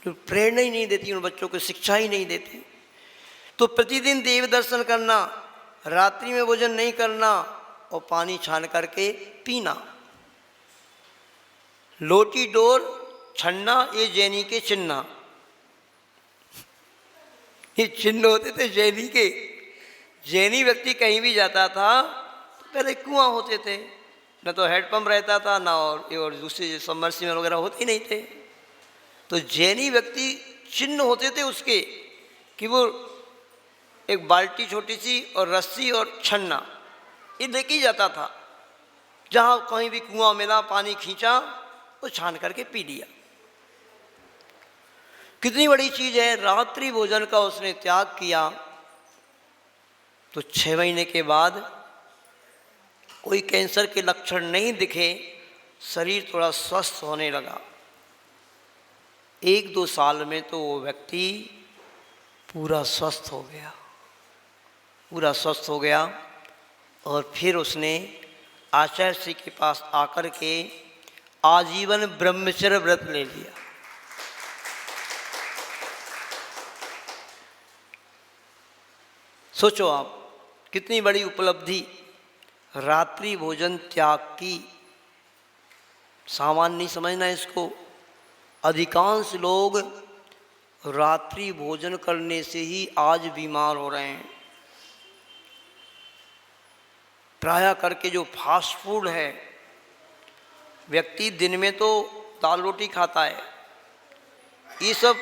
जो प्रेरणा ही नहीं देती, उन बच्चों को शिक्षा ही नहीं देती। तो प्रतिदिन देव दर्शन करना, रात्रि में भोजन नहीं करना और पानी छान करके पीना। लोटी डोर छन्ना, ये जैनी के चिन्ह, ये चिन्ह होते थे जैनी के। जैनी व्यक्ति कहीं भी जाता था तो पहले कुआं होते थे, न तो हैंडपम्प रहता था, ना और दूसरे सबमर्सिबल वगैरह होते ही नहीं थे। तो जैनी व्यक्ति चिन्ह होते थे उसके कि वो एक बाल्टी छोटी सी और रस्सी और छन्ना ये लेके जाता था। जहाँ कहीं भी कुआं मिला, पानी खींचा, वो छान करके पी लिया। कितनी बड़ी चीज़ है। रात्रि भोजन का उसने त्याग किया तो 6 महीने के बाद कोई कैंसर के लक्षण नहीं दिखे, शरीर थोड़ा स्वस्थ होने लगा। 1-2 साल में तो वो व्यक्ति पूरा स्वस्थ हो गया, पूरा स्वस्थ हो गया। और फिर उसने आचार्य श्री के पास आकर के आजीवन ब्रह्मचर्य व्रत ले लिया। सोचो आप, कितनी बड़ी उपलब्धि रात्रि भोजन त्याग की। सामान्य नहीं समझना इसको। अधिकांश लोग रात्रि भोजन करने से ही आज बीमार हो रहे हैं। प्रायः करके जो फास्ट फूड है, व्यक्ति दिन में तो दाल रोटी खाता है, ये सब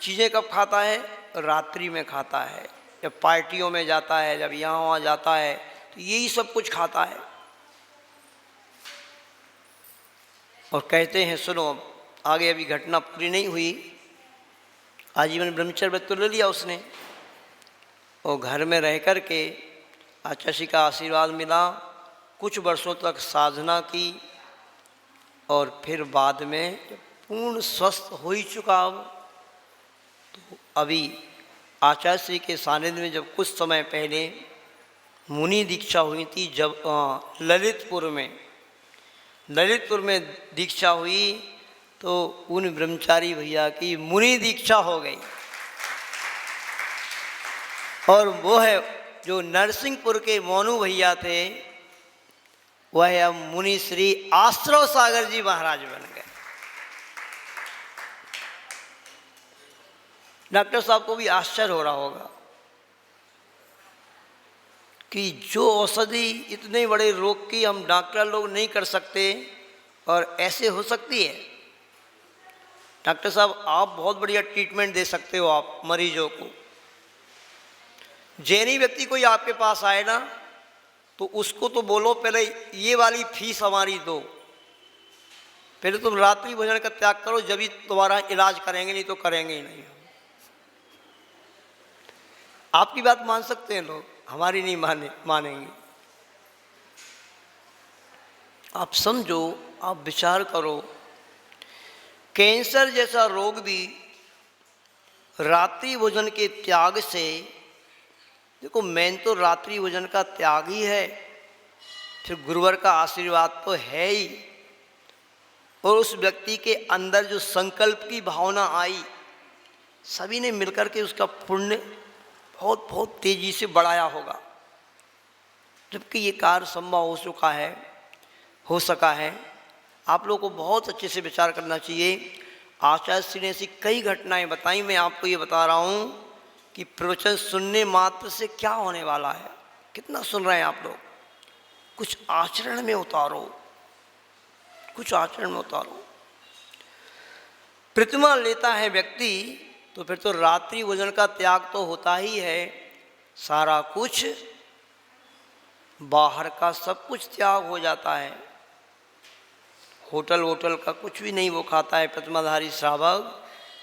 चीज़ें कब खाता है? रात्रि में खाता है। जब पार्टियों में जाता है, जब यहाँ वहाँ जाता है, तो यही सब कुछ खाता है। और कहते हैं, सुनो, आगे अभी घटना पूरी नहीं हुई, आजीवन ब्रह्मचर्य व्रत तो ले लिया उसने, और घर में रह कर के आचार्य जी का आशीर्वाद मिला, कुछ वर्षों तक साधना की, और फिर बाद में जब पूर्ण स्वस्थ हो ही चुका, अब तो अभी आचार्य श्री के सानिध्य में जब कुछ समय पहले मुनि दीक्षा हुई थी, जब ललितपुर में दीक्षा हुई, तो उन ब्रह्मचारी भैया की मुनि दीक्षा हो गई। और वो है जो नरसिंहपुर के मोनू भैया थे, वह अब मुनि श्री आश्रव सागर जी महाराज बन गए। डॉक्टर साहब को भी आश्चर्य हो रहा होगा कि जो औषधि इतने बड़े रोग की हम डॉक्टर लोग नहीं कर सकते, और ऐसे हो सकती है। डॉक्टर साहब, आप बहुत बढ़िया ट्रीटमेंट दे सकते हो आप मरीजों को। जैनी व्यक्ति कोई आपके पास आए ना, तो उसको तो बोलो पहले ये वाली फीस हमारी दो, पहले तुम रात्रि भोजन का त्याग करो, जब ही तुम्हारा इलाज करेंगे, नहीं तो करेंगे ही नहीं। आपकी बात मान सकते हैं लोग, हमारी नहीं मानेंगे। आप समझो, आप विचार करो, कैंसर जैसा रोग भी रात्रि भोजन के त्याग से, देखो मेन तो रात्रि भोजन का त्याग ही है, फिर गुरुवर का आशीर्वाद तो है ही, और उस व्यक्ति के अंदर जो संकल्प की भावना आई, सभी ने मिलकर के उसका पुण्य बहुत बहुत तेजी से बढ़ाया होगा, जबकि ये कार्य संभव हो सका है। आप लोगों को बहुत अच्छे से विचार करना चाहिए। आचार्य श्री ने ऐसी कई घटनाएं बताई। मैं आपको ये बता रहा हूँ कि प्रवचन सुनने मात्र से क्या होने वाला है। कितना सुन रहे हैं आप लोग? कुछ आचरण में उतारो, कुछ आचरण में उतारो। प्रतिमा लेता है व्यक्ति, तो फिर तो रात्रि भोजन का त्याग तो होता ही है, सारा कुछ बाहर का सब कुछ त्याग हो जाता है। होटल का कुछ भी नहीं वो खाता है प्रतिमाधारी श्रावक।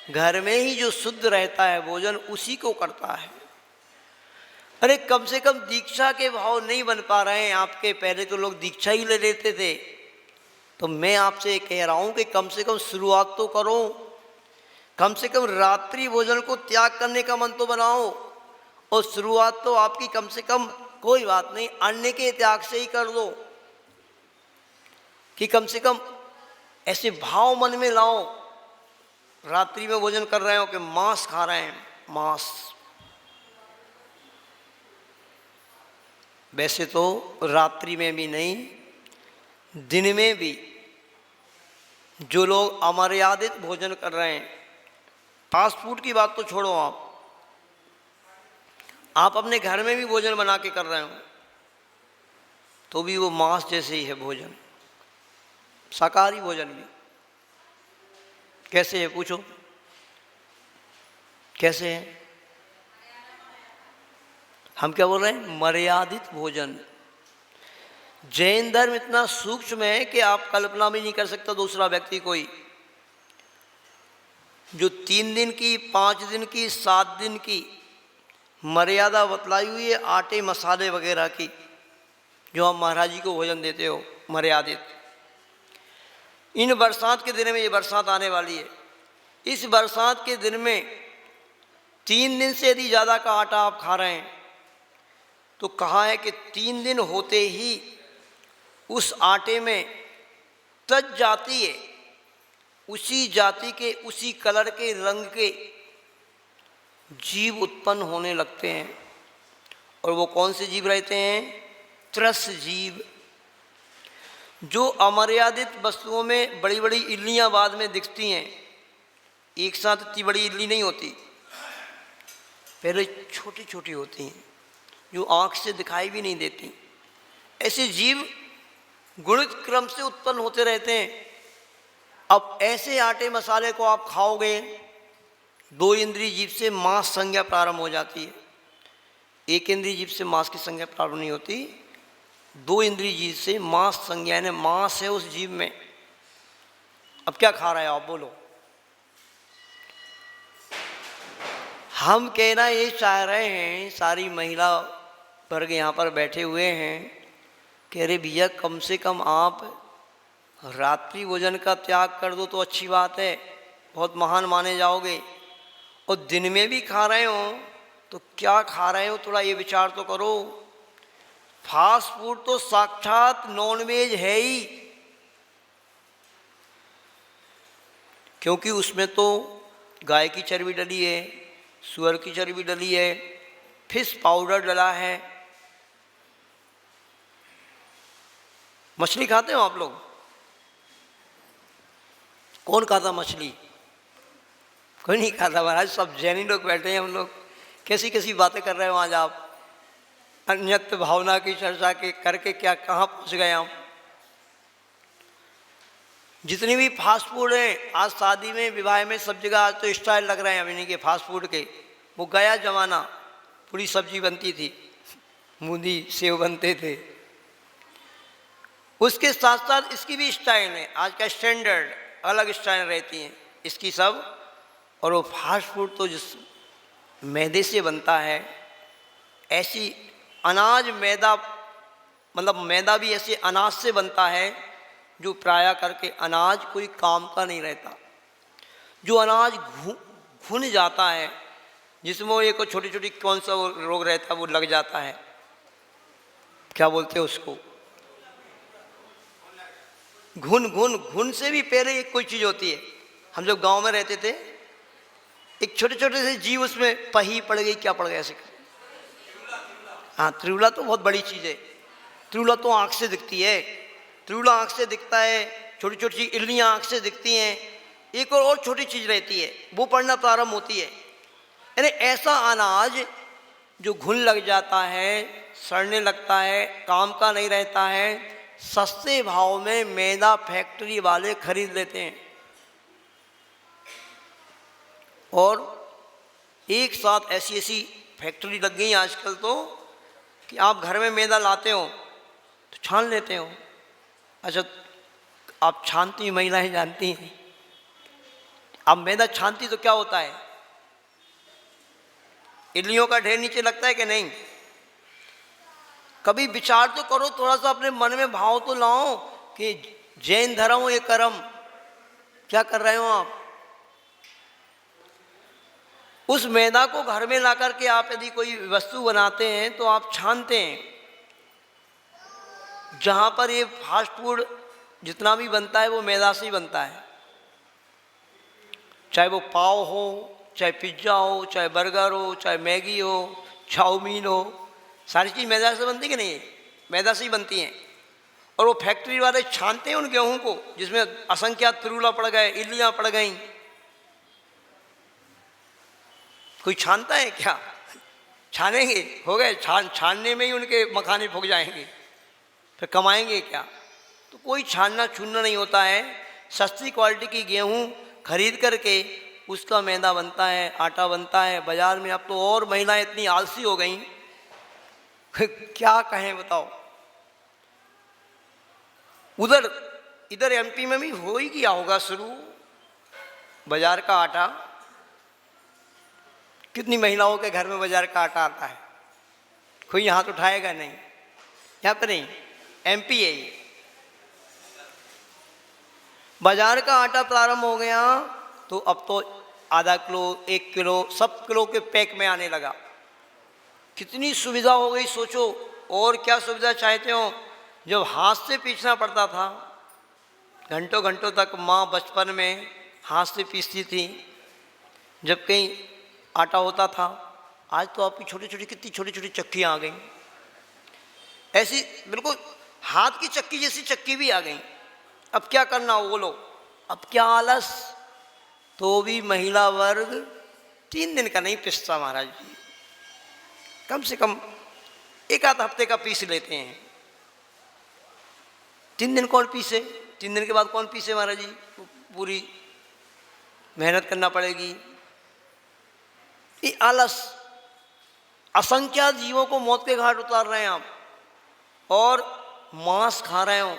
घर में ही जो शुद्ध रहता है भोजन, उसी को करता है। अरे कम से कम दीक्षा के भाव नहीं बन पा रहे हैं आपके। पहले तो लोग दीक्षा ही ले लेते थे, तो मैं आपसे कह रहा हूँ कि कम से कम शुरुआत तो करो। कम से कम रात्रि भोजन को त्याग करने का मन तो बनाओ, और शुरुआत तो आपकी कम से कम, कोई बात नहीं, अन्न के त्याग से ही कर दो, कि कम से कम ऐसे भाव मन में लाओ। रात्रि में भोजन कर रहे हो कि मांस खा रहे हैं, मांस। वैसे तो रात्रि में भी नहीं, दिन में भी जो लोग अमर्यादित भोजन कर रहे हैं, फास्ट फूड की बात तो छोड़ो, आप अपने घर में भी भोजन बना के कर रहे हो, तो भी वो मांस जैसे ही है भोजन। शाकाहारी भोजन भी कैसे है पूछो, कैसे है? हम क्या बोल रहे हैं? मर्यादित भोजन। जैन धर्म इतना सूक्ष्म है कि आप कल्पना भी नहीं कर सकता दूसरा व्यक्ति कोई जो 3 दिन की, 5 दिन की, 7 दिन की मर्यादा बतलाई हुई है आटे मसाले वगैरह की, जो आप महाराज जी को भोजन देते हो मर्यादित। इन बरसात के दिन में, ये बरसात आने वाली है, इस बरसात के दिन में 3 दिन से यदि ज़्यादा का आटा आप खा रहे हैं, तो कहा है कि 3 दिन होते ही उस आटे में तज जाती है, उसी जाति के, उसी कलर के, रंग के जीव उत्पन्न होने लगते हैं। और वो कौन से जीव रहते हैं? त्रस जीव, जो अमर्यादित वस्तुओं में बड़ी बड़ी इल्लियाँ बाद में दिखती हैं। एक साथ इतनी बड़ी इल्ली नहीं होती, पहले छोटी छोटी होती हैं जो आँख से दिखाई भी नहीं देती। ऐसे जीव गुणित क्रम से उत्पन्न होते रहते हैं। अब ऐसे आटे मसाले को आप खाओगे, 2 इंद्रिय जीव से मांस संज्ञा प्रारंभ हो जाती है। 1 इंद्रिय जीव से मांस की संज्ञा प्रारंभ नहीं होती, 2 इंद्रिय जीव से मांस संज्ञा, यानी मांस है उस जीव में। अब क्या खा रहे हो आप, बोलो? हम कहना ये चाह रहे हैं, सारी महिला वर्ग यहाँ पर बैठे हुए हैं, कह रहे भैया कम से कम आप रात्रि भोजन का त्याग कर दो तो अच्छी बात है, बहुत महान माने जाओगे। और दिन में भी खा रहे हो तो क्या खा रहे हो, थोड़ा ये विचार तो करो। फास्ट फूड तो साक्षात नॉनवेज है ही, क्योंकि उसमें तो गाय की चर्बी डली है, सुअर की चर्बी डली है, फिश पाउडर डला है। मछली खाते हो आप लोग? कौन खाता मछली? कोई नहीं खाता। महाराज सब जैनी लोग बैठे हैं, हम लोग कैसी कैसी बातें कर रहे हो आज आप। अन्यत्व भावना की चर्चा के करके क्या कहाँ पहुँच गए हम। जितनी भी फास्ट फूड हैं, आज शादी में, विवाह में, सब जगह आज तो स्टाइल लग रहे हैं अभी के फास्ट फूड के। वो गया जमाना, पूरी सब्जी बनती थी, मूंदी सेव बनते थे। उसके साथ साथ इसकी भी स्टाइल है, आज का स्टैंडर्ड अलग स्टाइल रहती हैं इसकी सब। और वो फास्ट फूड तो जिस मैदे से बनता है, ऐसी अनाज मैदा, मतलब मैदा भी ऐसे अनाज से बनता है जो प्राय करके अनाज कोई काम का नहीं रहता। जो अनाज घुन जाता है, जिसमें वो एक छोटी छोटी कौन सा रोग रहता है वो लग जाता है, क्या बोलते हैं उसको, घुन से भी पहले एक कोई चीज़ होती है। हम जब गांव में रहते थे, एक छोटे छोटे से जीव उसमें पही पड़ गई, क्या पड़ गया ऐसे, हाँ त्रिउला तो बहुत बड़ी चीज़ है। त्रिउला तो आँख से दिखती है, त्रिउला आँख से दिखता है, छोटी छोटी इल्लियाँ आँख से दिखती हैं। एक और छोटी चीज़ रहती है, वो पड़ना प्रारंभ होती है। यानी ऐसा अनाज जो घुन लग जाता है, सड़ने लगता है, काम का नहीं रहता है, सस्ते भाव में मैदा फैक्ट्री वाले खरीद लेते हैं। और एक साथ ऐसी ऐसी फैक्ट्री लग गई आजकल तो कि आप घर में मैदा लाते हो तो छान लेते हो। अच्छा, आप छानती महिलाएं जानती हैं, आप मैदा छानती तो क्या होता है, इडलियों का ढेर नीचे लगता है कि नहीं? कभी विचार तो करो, थोड़ा सा अपने मन में भाव तो लाओ कि जैन धर्म ये कर्म, क्या कर रहे हो आप? उस मैदा को घर में ला करके आप यदि कोई वस्तु बनाते हैं तो आप छानते हैं। जहाँ पर ये फास्ट फूड जितना भी बनता है वो मैदा से ही बनता है, चाहे वो पाव हो, चाहे पिज्ज़ा हो, चाहे बर्गर हो, चाहे मैगी हो, चाउमीन हो, सारी चीज़ मैदा से बनती कि नहीं? मैदा से ही बनती हैं। और वो फैक्ट्री वाले छानते हैं उन गेहूँ को, जिसमें असंख्यात त्रिउला पड़ गए, इडलियाँ पड़ गईं। कोई छानता है क्या? छानेंगे, हो गए, छानने में ही उनके मखाने फूक जाएंगे, फिर कमाएंगे क्या? तो कोई छानना छूनना नहीं होता है। सस्ती क्वालिटी की गेहूँ खरीद करके उसका मैदा बनता है, आटा बनता है बाज़ार में। अब तो और महिलाएं इतनी आलसी हो गई, क्या कहें बताओ। इधर एमपी में भी हो ही गया होगा शुरू बाजार का आटा। कितनी महिलाओं के घर में बाजार का आटा आता है? कोई हाथ उठाएगा नहीं, यहाँ पर नहीं, एमपी है ये। बाजार का आटा प्रारंभ हो गया तो अब तो आधा किलो, 1 किलो, सब किलो के पैक में आने लगा। कितनी सुविधा हो गई सोचो। और क्या सुविधा चाहते हो? जब हाथ से पीसना पड़ता था, घंटों घंटों तक माँ बचपन में हाथ से पीसती थी जब कहीं आटा होता था। आज तो आपकी छोटी छोटी कितनी छोटी छोटी चक्कियाँ आ गई, ऐसी बिल्कुल हाथ की चक्की जैसी चक्की भी आ गई। अब क्या करना हो बोलो, अब क्या आलस। तो भी महिला वर्ग 3 दिन का नहीं पिसता महाराज जी, कम से कम 1 आध हफ्ते का पीस लेते हैं। 3 दिन कौन पीसे, 3 दिन के बाद कौन पीसे महाराज जी, पूरी मेहनत करना पड़ेगी। ये आलस, असंख्यात जीवों को मौत के घाट उतार रहे हैं आप, और मांस खा रहे हो।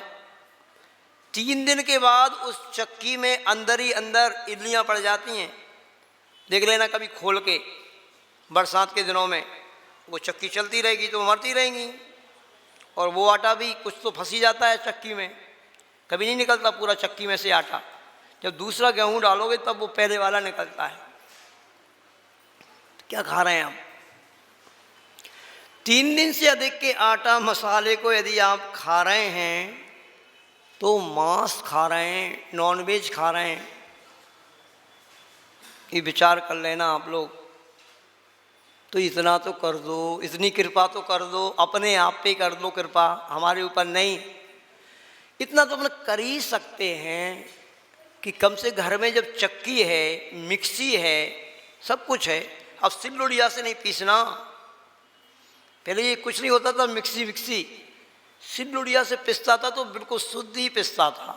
3 दिन के बाद उस चक्की में अंदर ही अंदर इडलियां पड़ जाती हैं। देख लेना कभी खोल के, बरसात के दिनों में वो चक्की चलती रहेगी तो मरती रहेंगी, और वो आटा भी कुछ तो फंसी जाता है चक्की में, कभी नहीं निकलता पूरा चक्की में से आटा। जब दूसरा गेहूं डालोगे तब वो पहले वाला निकलता है। क्या खा रहे हैं हम? 3 दिन से अधिक के आटा मसाले को यदि आप खा रहे हैं तो मांस खा रहे हैं, नॉनवेज खा रहे हैं। ये विचार कर लेना आप लोग। तो इतना तो कर दो, इतनी कृपा तो कर दो, अपने आप पे कर दो कृपा, हमारे ऊपर नहीं। इतना तो अपने कर ही सकते हैं कि कम से घर में जब चक्की है, मिक्सी है, सब कुछ है। अब सिल्लोड़िया से नहीं पीसना। पहले ये कुछ नहीं होता था, मिक्सी सिल्लोड़िया से पिसता था तो बिल्कुल शुद्ध ही पिसता था।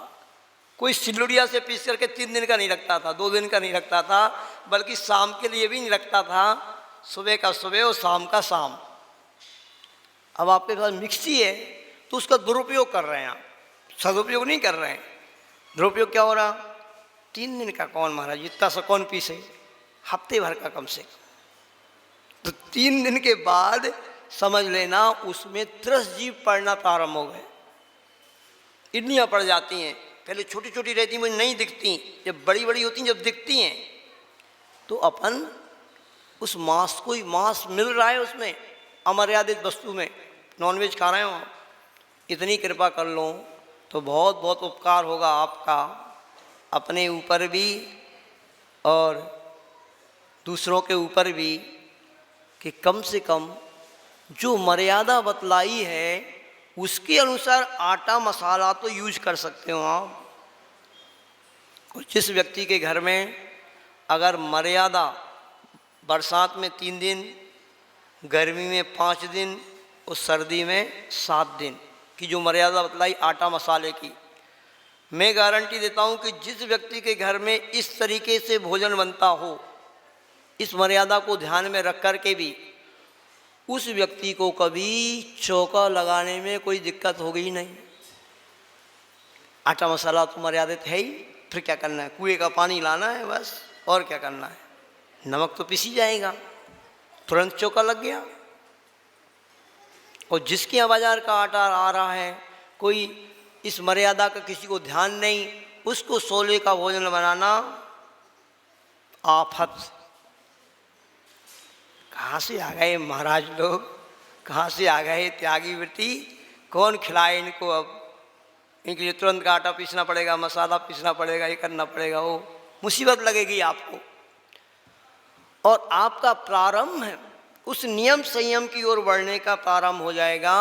कोई सिल्लोड़िया से पीस करके 3 दिन का नहीं रखता था, 2 दिन का नहीं रखता था, बल्कि शाम के लिए भी नहीं रखता था, सुबह का सुबह और शाम का शाम। अब आपके पास मिक्सी है तो उसका दुरुपयोग कर रहे हैं आप, सदुपयोग नहीं कर रहे हैं। दुरुपयोग क्या हो रहा? 3 दिन का कौन महाराज, इतना सा कौन पीसे, हफ्ते भर का कम से कम। तो 3 दिन के बाद समझ लेना उसमें 30 जीव पड़ना प्रारंभ हो गए, इडलियाँ पड़ जाती हैं। पहले छोटी छोटी रहती, मुझे नहीं दिखती, जब बड़ी बड़ी होती हैं, जब दिखती हैं तो अपन उस मांस को ही, मांस मिल रहा है उसमें, अमर्यादित वस्तु में, नॉनवेज खा रहे हो। इतनी कृपा कर लो तो बहुत बहुत उपकार होगा आपका, अपने ऊपर भी और दूसरों के ऊपर भी, कि कम से कम जो मर्यादा बतलाई है उसके अनुसार आटा मसाला तो यूज कर सकते हो आप। जिस व्यक्ति के घर में अगर मर्यादा बरसात में 3 दिन, गर्मी में 5 दिन और सर्दी में 7 दिन की जो मर्यादा बतलाई आटा मसाले की, मैं गारंटी देता हूँ कि जिस व्यक्ति के घर में इस तरीके से भोजन बनता हो, इस मर्यादा को ध्यान में रख कर के भी, उस व्यक्ति को कभी चौका लगाने में कोई दिक्कत होगी ही नहीं। आटा मसाला तो मर्यादित है ही, फिर क्या करना है, कुएं का पानी लाना है बस, और क्या करना है। नमक तो पिसी जाएगा, तुरंत चौका लग गया। और जिसके यहाँ बाजार का आटा आ रहा है, कोई इस मर्यादा का किसी को ध्यान नहीं, उसको सोले का भोजन बनाना आफत। कहाँ से आ गए महाराज लोग, कहाँ से आ गए त्यागी बेटी, कौन खिलाए इनको। अब इनके लिए तुरंत का आटा पीसना पड़ेगा, मसाला पीसना पड़ेगा, ये करना पड़ेगा, वो मुसीबत लगेगी आपको। और आपका प्रारंभ है उस नियम संयम की ओर बढ़ने का प्रारंभ हो जाएगा,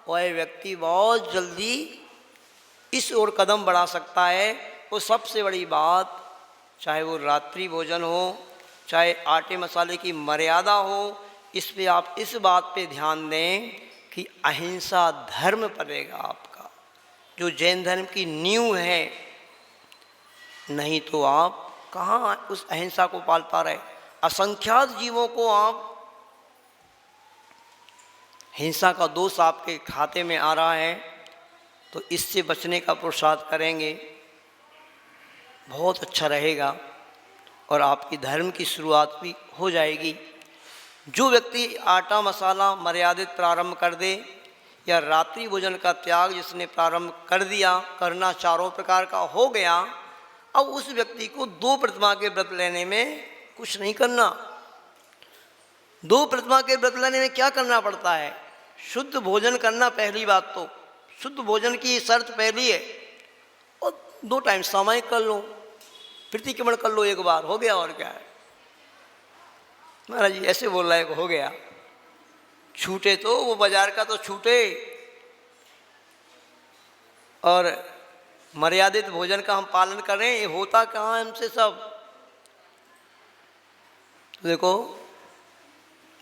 वह व्यक्ति बहुत जल्दी इस ओर कदम बढ़ा सकता है। वो सबसे बड़ी बात, चाहे वो रात्रि भोजन हो, चाहे आटे मसाले की मर्यादा हो, इस पे आप इस बात पे ध्यान दें कि अहिंसा धर्म पड़ेगा आपका, जो जैन धर्म की नींव है। नहीं तो आप कहाँ उस अहिंसा को पाल पा रहे। असंख्यात जीवों को आप, हिंसा का दोष आपके खाते में आ रहा है, तो इससे बचने का पुरुषार्थ करेंगे, बहुत अच्छा रहेगा और आपकी धर्म की शुरुआत भी हो जाएगी। जो व्यक्ति आटा मसाला मर्यादित प्रारंभ कर दे, या रात्रि भोजन का त्याग जिसने प्रारंभ कर दिया, करना चारों प्रकार का हो गया, अब उस व्यक्ति को 2 प्रतिमा के व्रत लेने में कुछ नहीं करना। 2 प्रतिमा के व्रत लेने में क्या करना पड़ता है? शुद्ध भोजन करना, पहली बात तो शुद्ध भोजन की शर्त पहली है, और 2 टाइम सामायिक कर लो, प्रतिक्रमण कर लो एक बार, हो गया और क्या है। महाराज जी ऐसे बोल रहा है कि हो गया, छूटे तो वो बाजार का तो छूटे, और मर्यादित भोजन का हम पालन करें, ये होता कहाँ है हमसे सब। देखो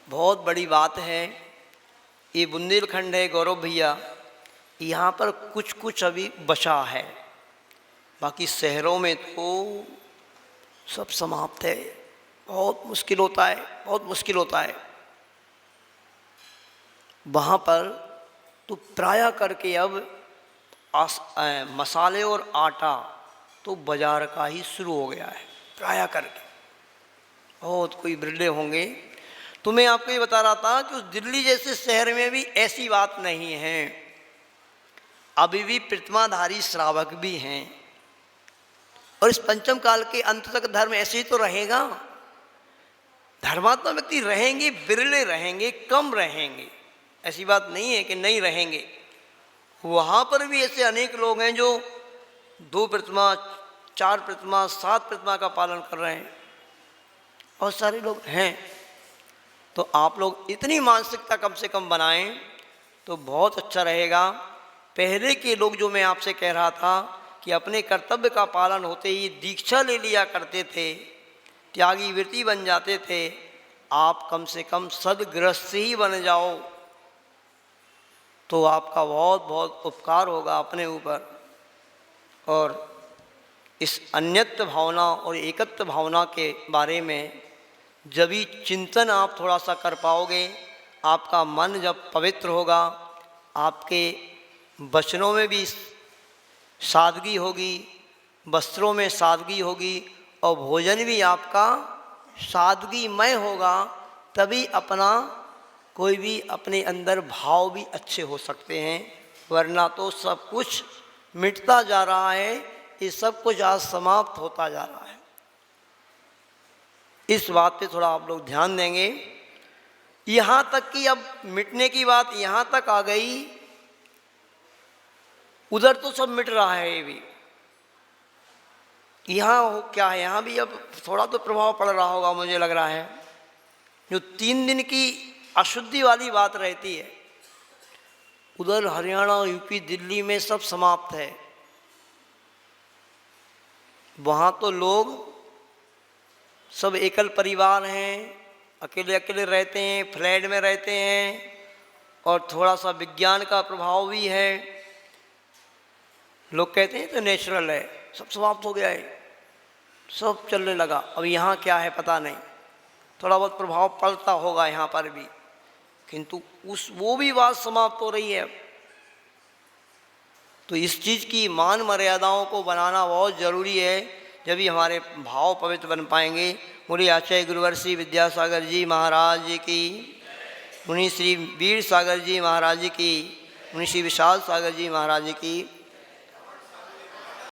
बहुत बड़ी बात है, ये बुंदेलखंड है गौरव भैया, यहाँ पर कुछ कुछ अभी बचा है, बाकी शहरों में तो सब समाप्त है। बहुत मुश्किल होता है, बहुत मुश्किल होता है। वहाँ पर तो प्रायः करके अब मसाले और आटा तो बाजार का ही शुरू हो गया है, प्रायः करके। बहुत कोई बिरले होंगे। तो मैं आपको ये बता रहा था कि उस दिल्ली जैसे शहर में भी ऐसी बात नहीं है, अभी भी प्रतिमाधारी श्रावक भी हैं, और इस पंचम काल के अंत तक धर्म ऐसे ही तो रहेगा। धर्मात्मा व्यक्ति रहेंगे, बिरले रहेंगे, कम रहेंगे, ऐसी बात नहीं है कि नहीं रहेंगे। वहाँ पर भी ऐसे अनेक लोग हैं जो 2 प्रतिमा, 4 प्रतिमा, 7 प्रतिमा का पालन कर रहे हैं, बहुत सारे लोग हैं। तो आप लोग इतनी मानसिकता कम से कम बनाएं तो बहुत अच्छा रहेगा। पहले के लोग, जो मैं आपसे कह रहा था कि अपने कर्तव्य का पालन होते ही दीक्षा ले लिया करते थे, त्यागी वृत्ति बन जाते थे, आप कम से कम सद्गृहस्थ ही बन जाओ तो आपका बहुत बहुत उपकार होगा अपने ऊपर। और इस अन्यत्व भावना और एकत्व भावना के बारे में जब भी चिंतन आप थोड़ा सा कर पाओगे, आपका मन जब पवित्र होगा, आपके वचनों में भी सादगी होगी, वस्त्रों में सादगी होगी, और भोजन भी आपका सादगीमय होगा, तभी अपना कोई भी अपने अंदर भाव भी अच्छे हो सकते हैं। वरना तो सब कुछ मिटता जा रहा है, ये सब कुछ आज समाप्त होता जा रहा है। इस बात पे थोड़ा आप लोग ध्यान देंगे। यहाँ तक कि अब मिटने की बात यहाँ तक आ गई, उधर तो सब मिट रहा है, ये भी यहाँ क्या है, यहाँ भी अब थोड़ा तो प्रभाव पड़ रहा होगा मुझे लग रहा है। जो 3 दिन की अशुद्धि वाली बात रहती है, उधर हरियाणा, यूपी, दिल्ली में सब समाप्त है। वहाँ तो लोग सब एकल परिवार हैं, अकेले अकेले रहते हैं, फ्लैट में रहते हैं, और थोड़ा सा विज्ञान का प्रभाव भी है। लोग कहते हैं तो नेचुरल है, सब समाप्त हो गया है, सब चलने लगा। अब यहाँ क्या है पता नहीं, थोड़ा बहुत प्रभाव पड़ता होगा यहाँ पर भी, किंतु वो भी बात समाप्त हो रही है। तो इस चीज़ की मान मर्यादाओं को बनाना बहुत ज़रूरी है, जब भी हमारे भाव पवित्र बन पाएंगे। मुनि आचार्य गुरुवर श्री विद्यासागर जी महाराज जी की, मुनि श्री वीर सागर जी महाराज जी की, मुनि श्री विशाल सागर जी महाराज जी की।